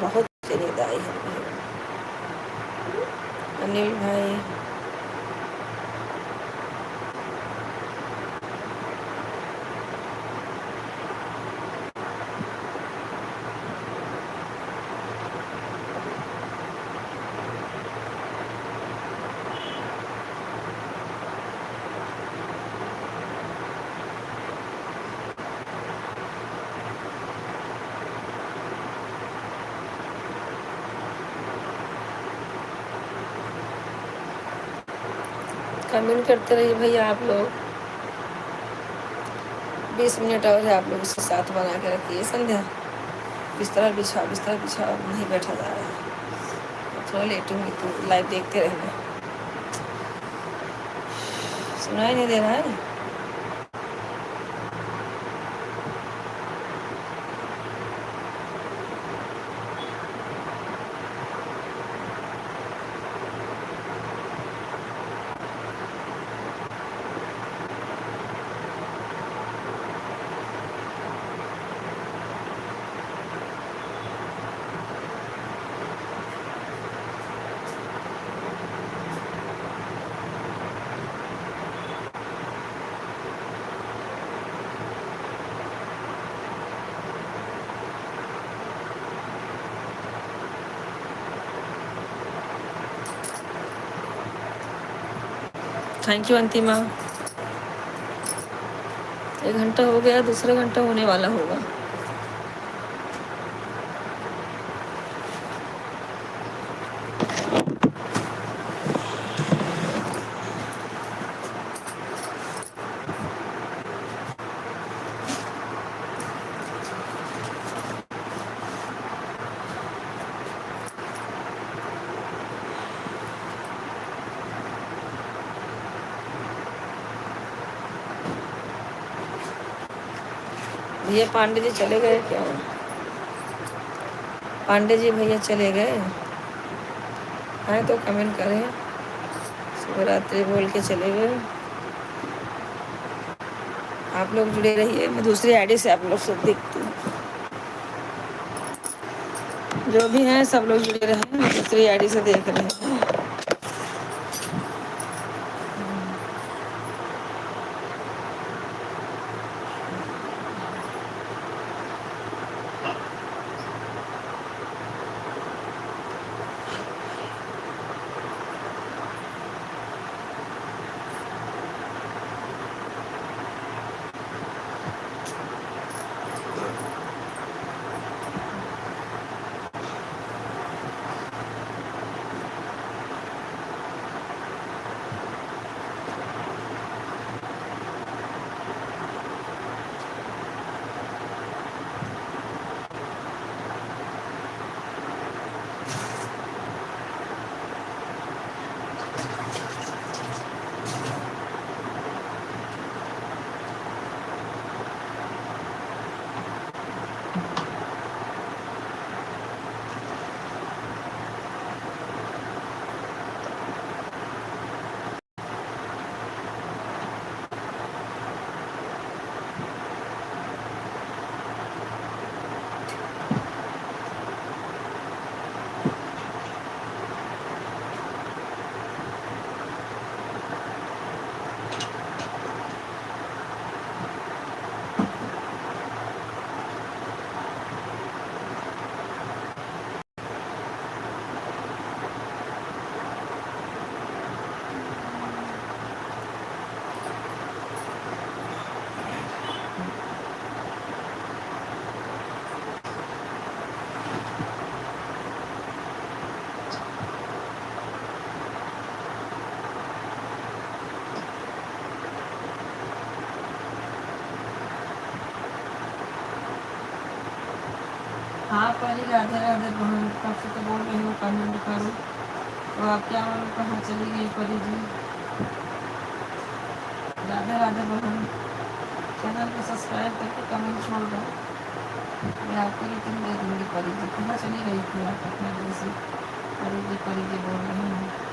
बहुत नींद आई है अनिल भाई। कमेंट करते रहिए भैया आप लोग। 20 मिनट और है, आप लोग उसके साथ बना के रखिए। संध्या बिस्तर बिछाओ, नहीं बैठा जा रहा है। थोड़ा लेटूंगी तो लाइव देखते रहना। सुनाई नहीं दे रहा है। थैंक यू अंतिमा। 1 घंटा हो गया, दूसरा घंटा होने वाला होगा। भैया पांडे जी चले गए क्या? पांडे जी भैया चले गए हैं तो कमेंट करें। शिवरात्रि बोल के चले गए। आप लोग जुड़े रहिए, मैं दूसरी आईडी से आप लोग सब देखती हूँ। जो भी हैं सब लोग जुड़े रहे, मैं दूसरी आईडी से देख रहे हैं। हाँ परी, राधे राधे बहन, कब से तो बोल रही हूँ कमेंट करो, तो आप क्या मालूम कहाँ चली गई परी जी। राधे राधे बहन, चैनल को सब्सक्राइब करके कमेंट छोड़ दो, मैं आपको रिटर्न दे दूँगी। परी जी कहाँ चली गई थी आप अपने दिल से? परी जी बोल रही हूँ।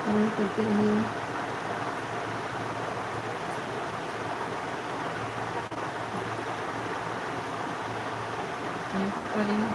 कमेंट करते रहिए। वाली में।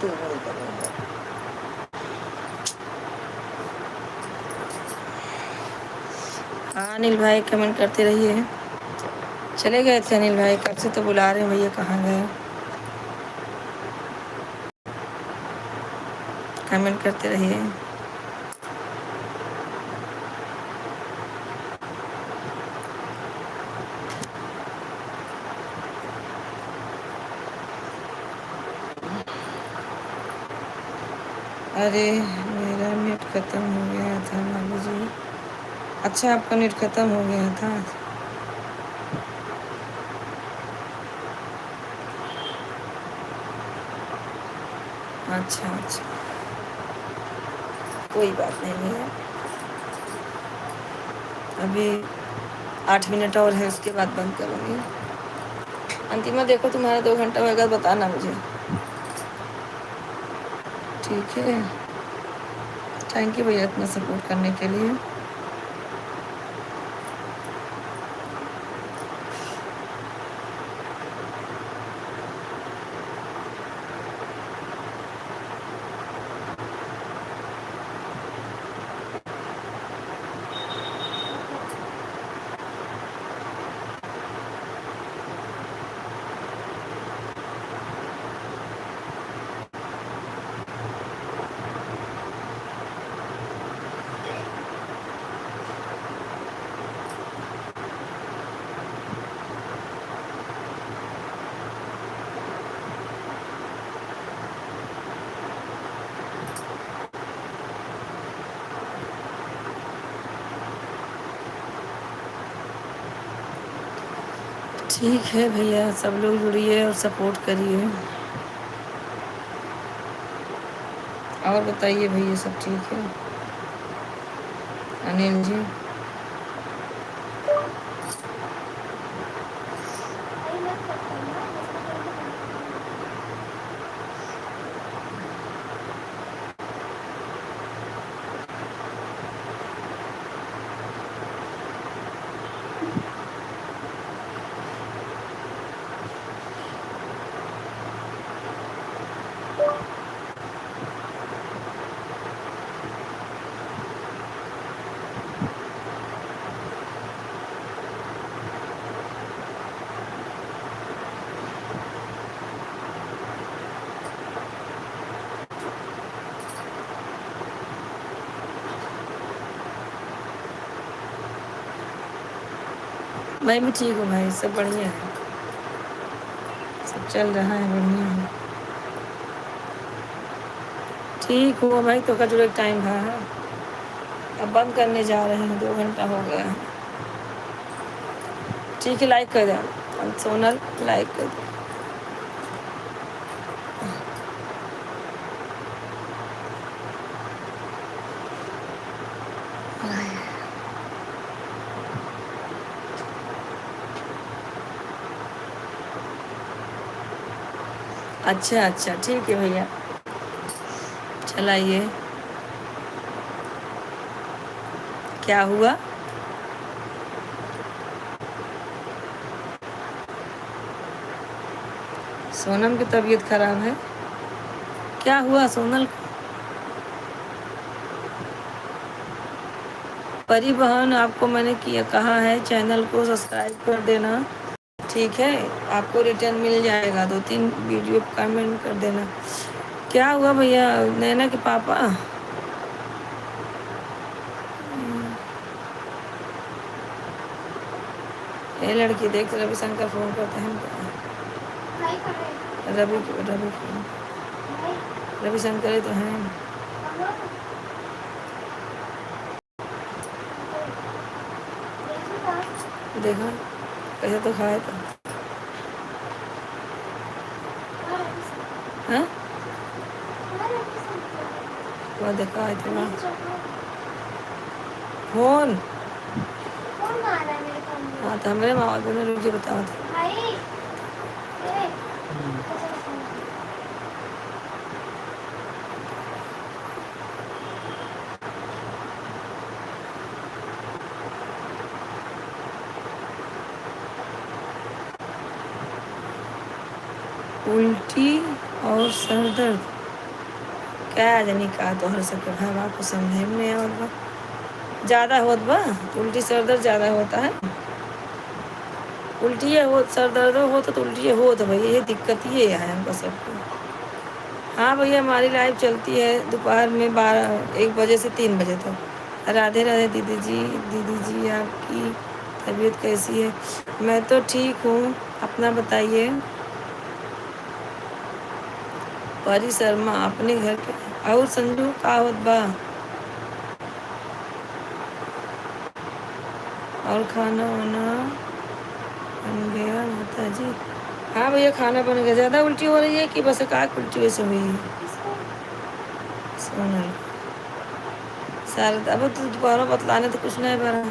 तू नहीं करूँगा। हाँ अनिल भाई कमेंट करते रहिए। चले गए थे अनिल भाई, कब से तो बुला रहे हैं भैया, कहाँ गए? कमेंट करते रहिए। अरे मेरा नेट ख़त्म हो गया था मालू जी। अच्छा आपका नेट ख़त्म हो गया था। अच्छा अच्छा, कोई बात नहीं भैया, अभी 8 मिनट और है, उसके बाद बंद करूँगी। अंतिमा देखो तुम्हारा 2 घंटा होगा, बताना मुझे, ठीक है? थैंक यू भैया इतना सपोर्ट करने के लिए। ठीक है भैया, सब लोग जुड़िए और सपोर्ट करिए। और बताइए भैया, सब ठीक है? अनिल जी भाई मत कट करना, जिसको करना है। मैं भी ठीक हूँ भाई, सब बढ़िया है, सब चल रहा है बढ़िया है। ठीक हुआ भाई, तो का एक टाइम था, अब बंद करने जा रहे हैं, 2 घंटा हो गया है। ठीक है, लाइक कर दो सोनल, लाइक कर दो। अच्छा अच्छा ठीक है भैया, चलाइए। क्या हुआ? सोनम की तबीयत खराब है? क्या हुआ सोनल? परी बहन, आपको मैंने किया कहा है चैनल को सब्सक्राइब कर देना, ठीक है? आपको रिटर्न मिल जाएगा, 2-3 वीडियो कमेंट कर देना। क्या हुआ भैया, नैना के पापा? ये लड़की देख, रविशंकर फोन करते हैं भाई कर रहे रवि भाई रविशंकर ही तो हैं। हम लोग देखो देखा कैसे तो खाए तो, हाँ वह देखा है तो फोन। कौन मारा है मेरे फोन में? हाँ तो हमारे माँ बाप ने रुझे बताओ थे। भाई ए उल्टी और सर दर्द, क्या जानी का तोहर सबके भाव आपको समझे में नहीं आवत बा। ज़्यादा होत बा उल्टी सर दर्द ज़्यादा होता है। उल्टी हो सर दर्द हो तो उल्टी हो तो भैया ये दिक्कत ये है हमको सबको। हाँ भैया हमारी लाइव चलती है दोपहर में 1 बजे से 3 बजे तक। राधे राधे दीदी जी आपकी तबीयत कैसी है? मैं तो ठीक हूँ, अपना बताइए। परी शर्मा अपने घर के और संजू का होत बा? और खाना वाना बन गया माता जी? हाँ भैया खाना बन गया। ज़्यादा उल्टी हो रही है कि बस एकाक उल्टी वैसे हुई है? सोनल सारा अब तो दोपहर बतलाने तो कुछ नहीं बना।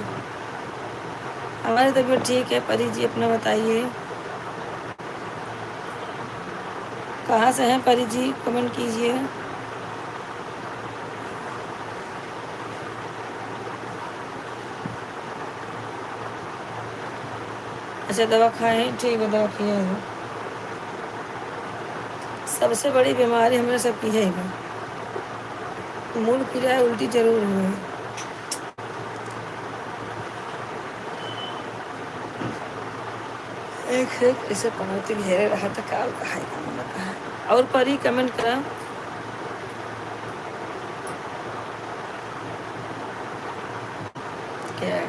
हमारी तबीयत ठीक है। परी जी अपना बताइए, कहाँ से हैं परी जी? कमेंट कीजिए। अच्छा दवा खाएं, ठीक है दवा किए हैं। सबसे बड़ी बीमारी हमारे सबकी है मूड पीला है, उल्टी जरूर हुई। एक इसे पनौती घेरे रहा था काल का है का है। और परी कमेंट करा। क्या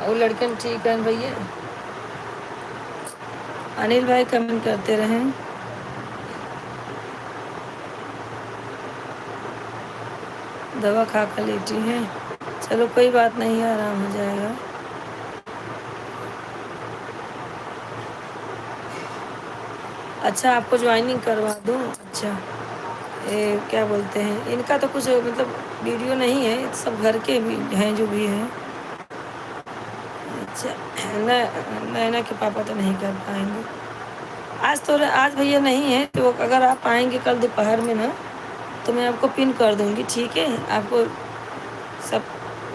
और लड़कन ठीक है भैया? अनिल भाई कमेंट करते रहें। दवा खा कर लेटी हैं, चलो कोई बात नहीं, आराम हो जाएगा। अच्छा आपको ज्वाइनिंग करवा दूँ? अच्छा क्या बोलते हैं इनका तो कुछ मतलब वीडियो नहीं है, ये सब घर के भी हैं जो भी हैं। अच्छा नैना के पापा तो नहीं कर पाएंगे आज भैया नहीं है तो अगर आप आएंगे कल दोपहर में ना तो मैं आपको पिन कर दूंगी, ठीक है? आपको सब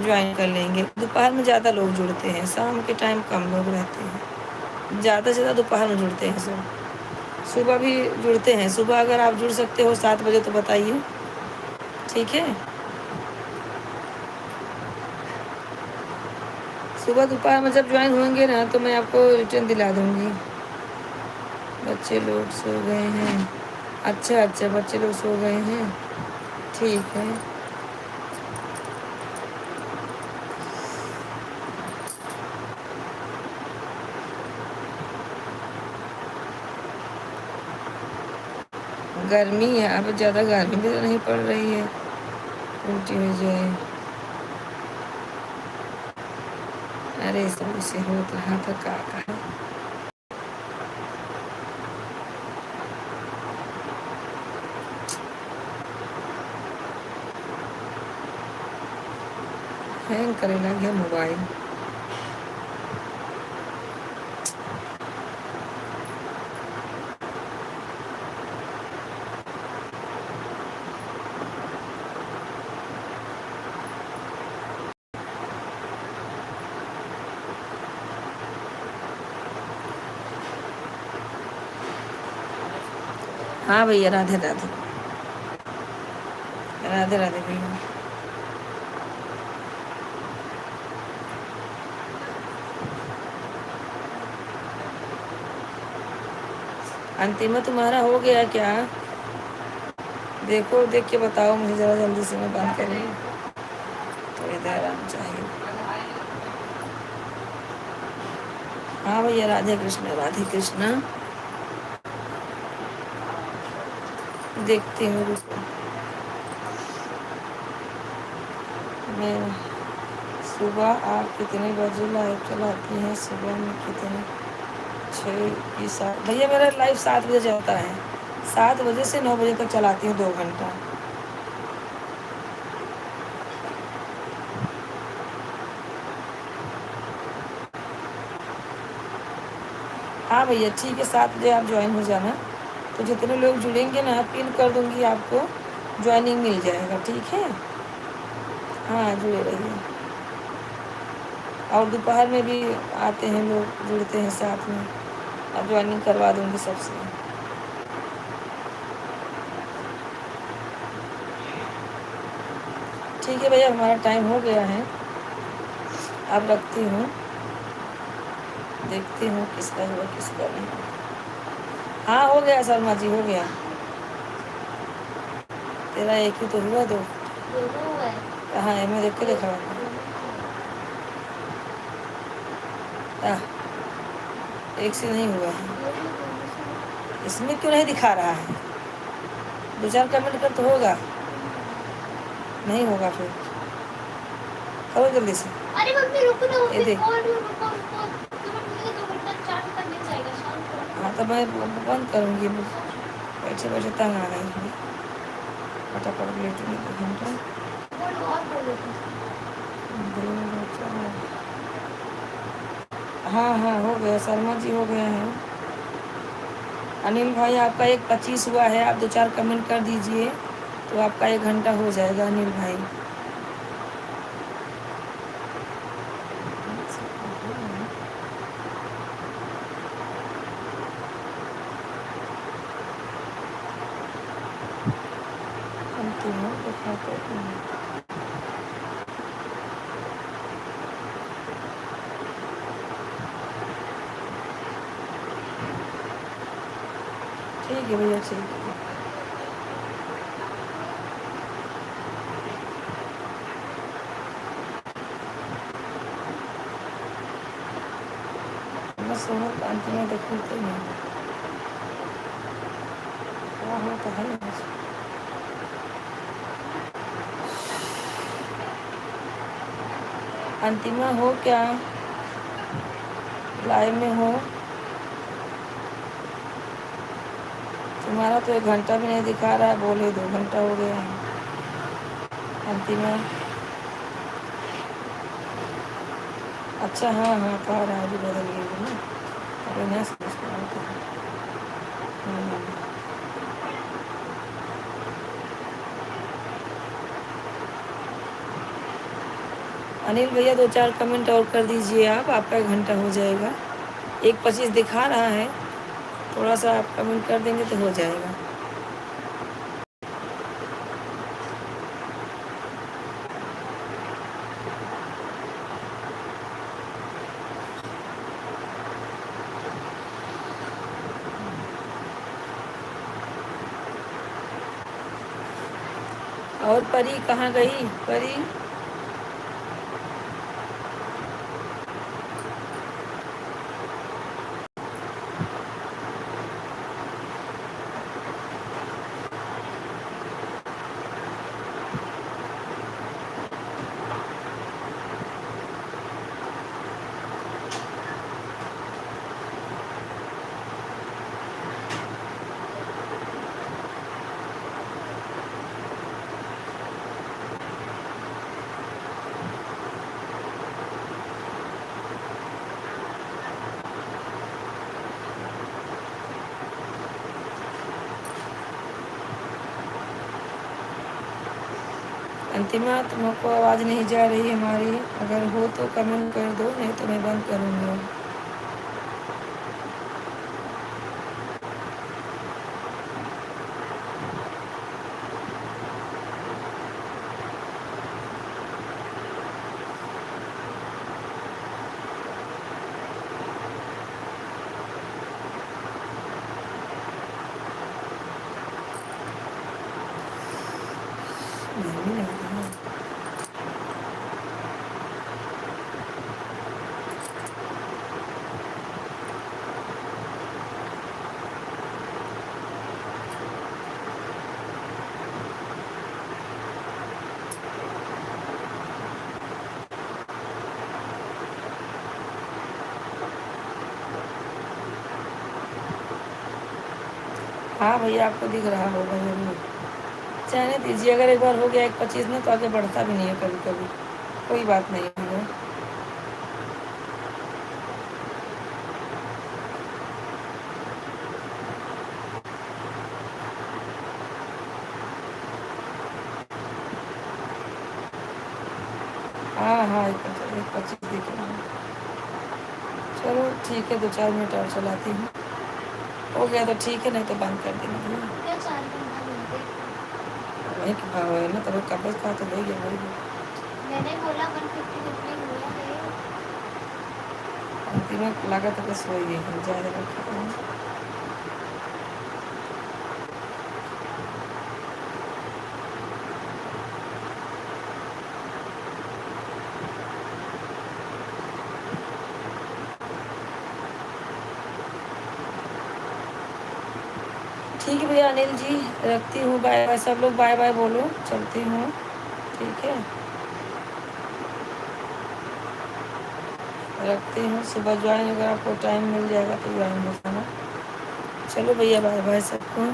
ज्वाइन कर लेंगे। दोपहर में ज़्यादा लोग जुड़ते हैं, शाम के टाइम कम लोग रहते हैं। ज़्यादा से ज़्यादा दोपहर में जुड़ते हैं सब। सुबह भी जुड़ते हैं, सुबह अगर आप जुड़ सकते हो 7 बजे तो बताइए, ठीक है? सुबह दोपहर में जब ज्वाइन होंगे ना तो मैं आपको रिटर्न दिला दूँगी। बच्चे लोग सो गए हैं? अच्छा बच्चे लोग सो गए हैं, ठीक है। गर्मी है, अब ज़्यादा गर्मी भी तो नहीं पड़ रही है उल्टी हो जाए। अरे सब से हो रहा था का है। हैंग करे लगे मोबाइल। हाँ भैया राधे राधे राधे राधे भैया। अंतिमा तुम्हारा हो गया क्या? देखो देख के बताओ मुझे ज़रा जल्दी से, मैं बंद करूँ तो इधर आराम चाहिए। हाँ भैया राधे कृष्ण देखती हूँ रुको। मैं सुबह आप कितने बजे लाइव चलाती हैं? सुबह में कितने? 6 की 7 भैया मेरा लाइव 7 बजे चलता है, 7 बजे से 9 बजे तक चलाती हूँ 2 घंटा। हाँ भैया ठीक है, 7 बजे आप ज्वाइन हो जाना, तो जितने लोग जुड़ेंगे ना पिन कर दूंगी, आपको ज्वाइनिंग मिल जाएगा, ठीक है? हाँ जुड़े रहिए। और दोपहर में भी आते हैं लोग, जुड़ते हैं साथ में। अब ज्वाइनिंग करवा दूँगी सबसे। ठीक है भैया, हमारा टाइम हो गया है, अब रखती हूँ। देखती हूँ किसका हुआ किसका नहीं। हाँ हो गया शर्मा जी, हो गया। तेरा एक ही तो हुआ, दो दोनों हुआ है। कहाँ है? मैं देख के देखा। एक से नहीं हुआ है, इसमें क्यों नहीं दिखा रहा है? 2-4 कमेंट कर तो होगा, नहीं होगा फिर करो जल्दी से। अरे मम्मी रुको ना, ये देख। कॉल रुको रुको, 2 घंटा चार्ज करने जाएगा शाम को। हाँ तो मैं बंद करूँगी, बैठे बैठे तंग आ गई हूँ। फटाफट लेटूँगी 2 घंटा। बोलो और बोलो। हाँ हाँ हो गया, शर्मा जी हो गया है। अनिल भाई आपका 1:25 हुआ है, आप 2-4 कमेंट कर दीजिए तो आपका 1 घंटा हो जाएगा अनिल भाई। ठीक है भैया, ठीक है। बस अंत में देखते हैं क्या होता है। अंतिमा हो क्या, लाइव में हो? तुम्हारा तो 1 घंटा भी नहीं दिखा रहा है, बोले 2 घंटा हो गया है। अंतिमा अच्छा, हाँ हाँ कह रहा है अभी बदल गई ना, अरे नहीं समझ पा रहा था। अनिल भैया 2-4 कमेंट और कर दीजिए आप, आपका 1 घंटा हो जाएगा। 1:25 दिखा रहा है, थोड़ा सा आप कमेंट कर देंगे तो हो जाएगा। और परी कहाँ गई? परी अंतिमा, तुमको आवाज़ नहीं जा रही हमारी? अगर हो तो कमेंट कर दो, नहीं तो मैं बंद करूँगी। नहीं लग रहा है। हाँ भैया आपको दिख रहा होगा जरूर, चाहने दीजिए। अगर एक बार हो गया 1:25 ना तो आगे बढ़ता भी नहीं है कभी कभी, कोई बात नहीं है। हाँ हाँ, एक 25 दिख रहा है। चलो ठीक है, 2-4 मिनट और चलाती हूँ। हो गया तो ठीक है, नहीं तो बंद कर देंगे भैया। क्या 4 घंटा बोलते? वही के भाव है ना, तो कपड़े का तो वही है वही है। मैंने बोला 150 रुपये हुआ है। अंतिम लागत तो बस वही है, ज़्यादा रखा है। ठीक है भैया अनिल जी, रखती हूँ, बाय बाय। सब लोग बाय बाय बोलो, चलती हूँ, ठीक है, रखती हूँ। सुबह ज्वाइन अगर आपको टाइम मिल जाएगा तो ज्वाइन हो जाना। चलो भैया, बाय बाय सबको।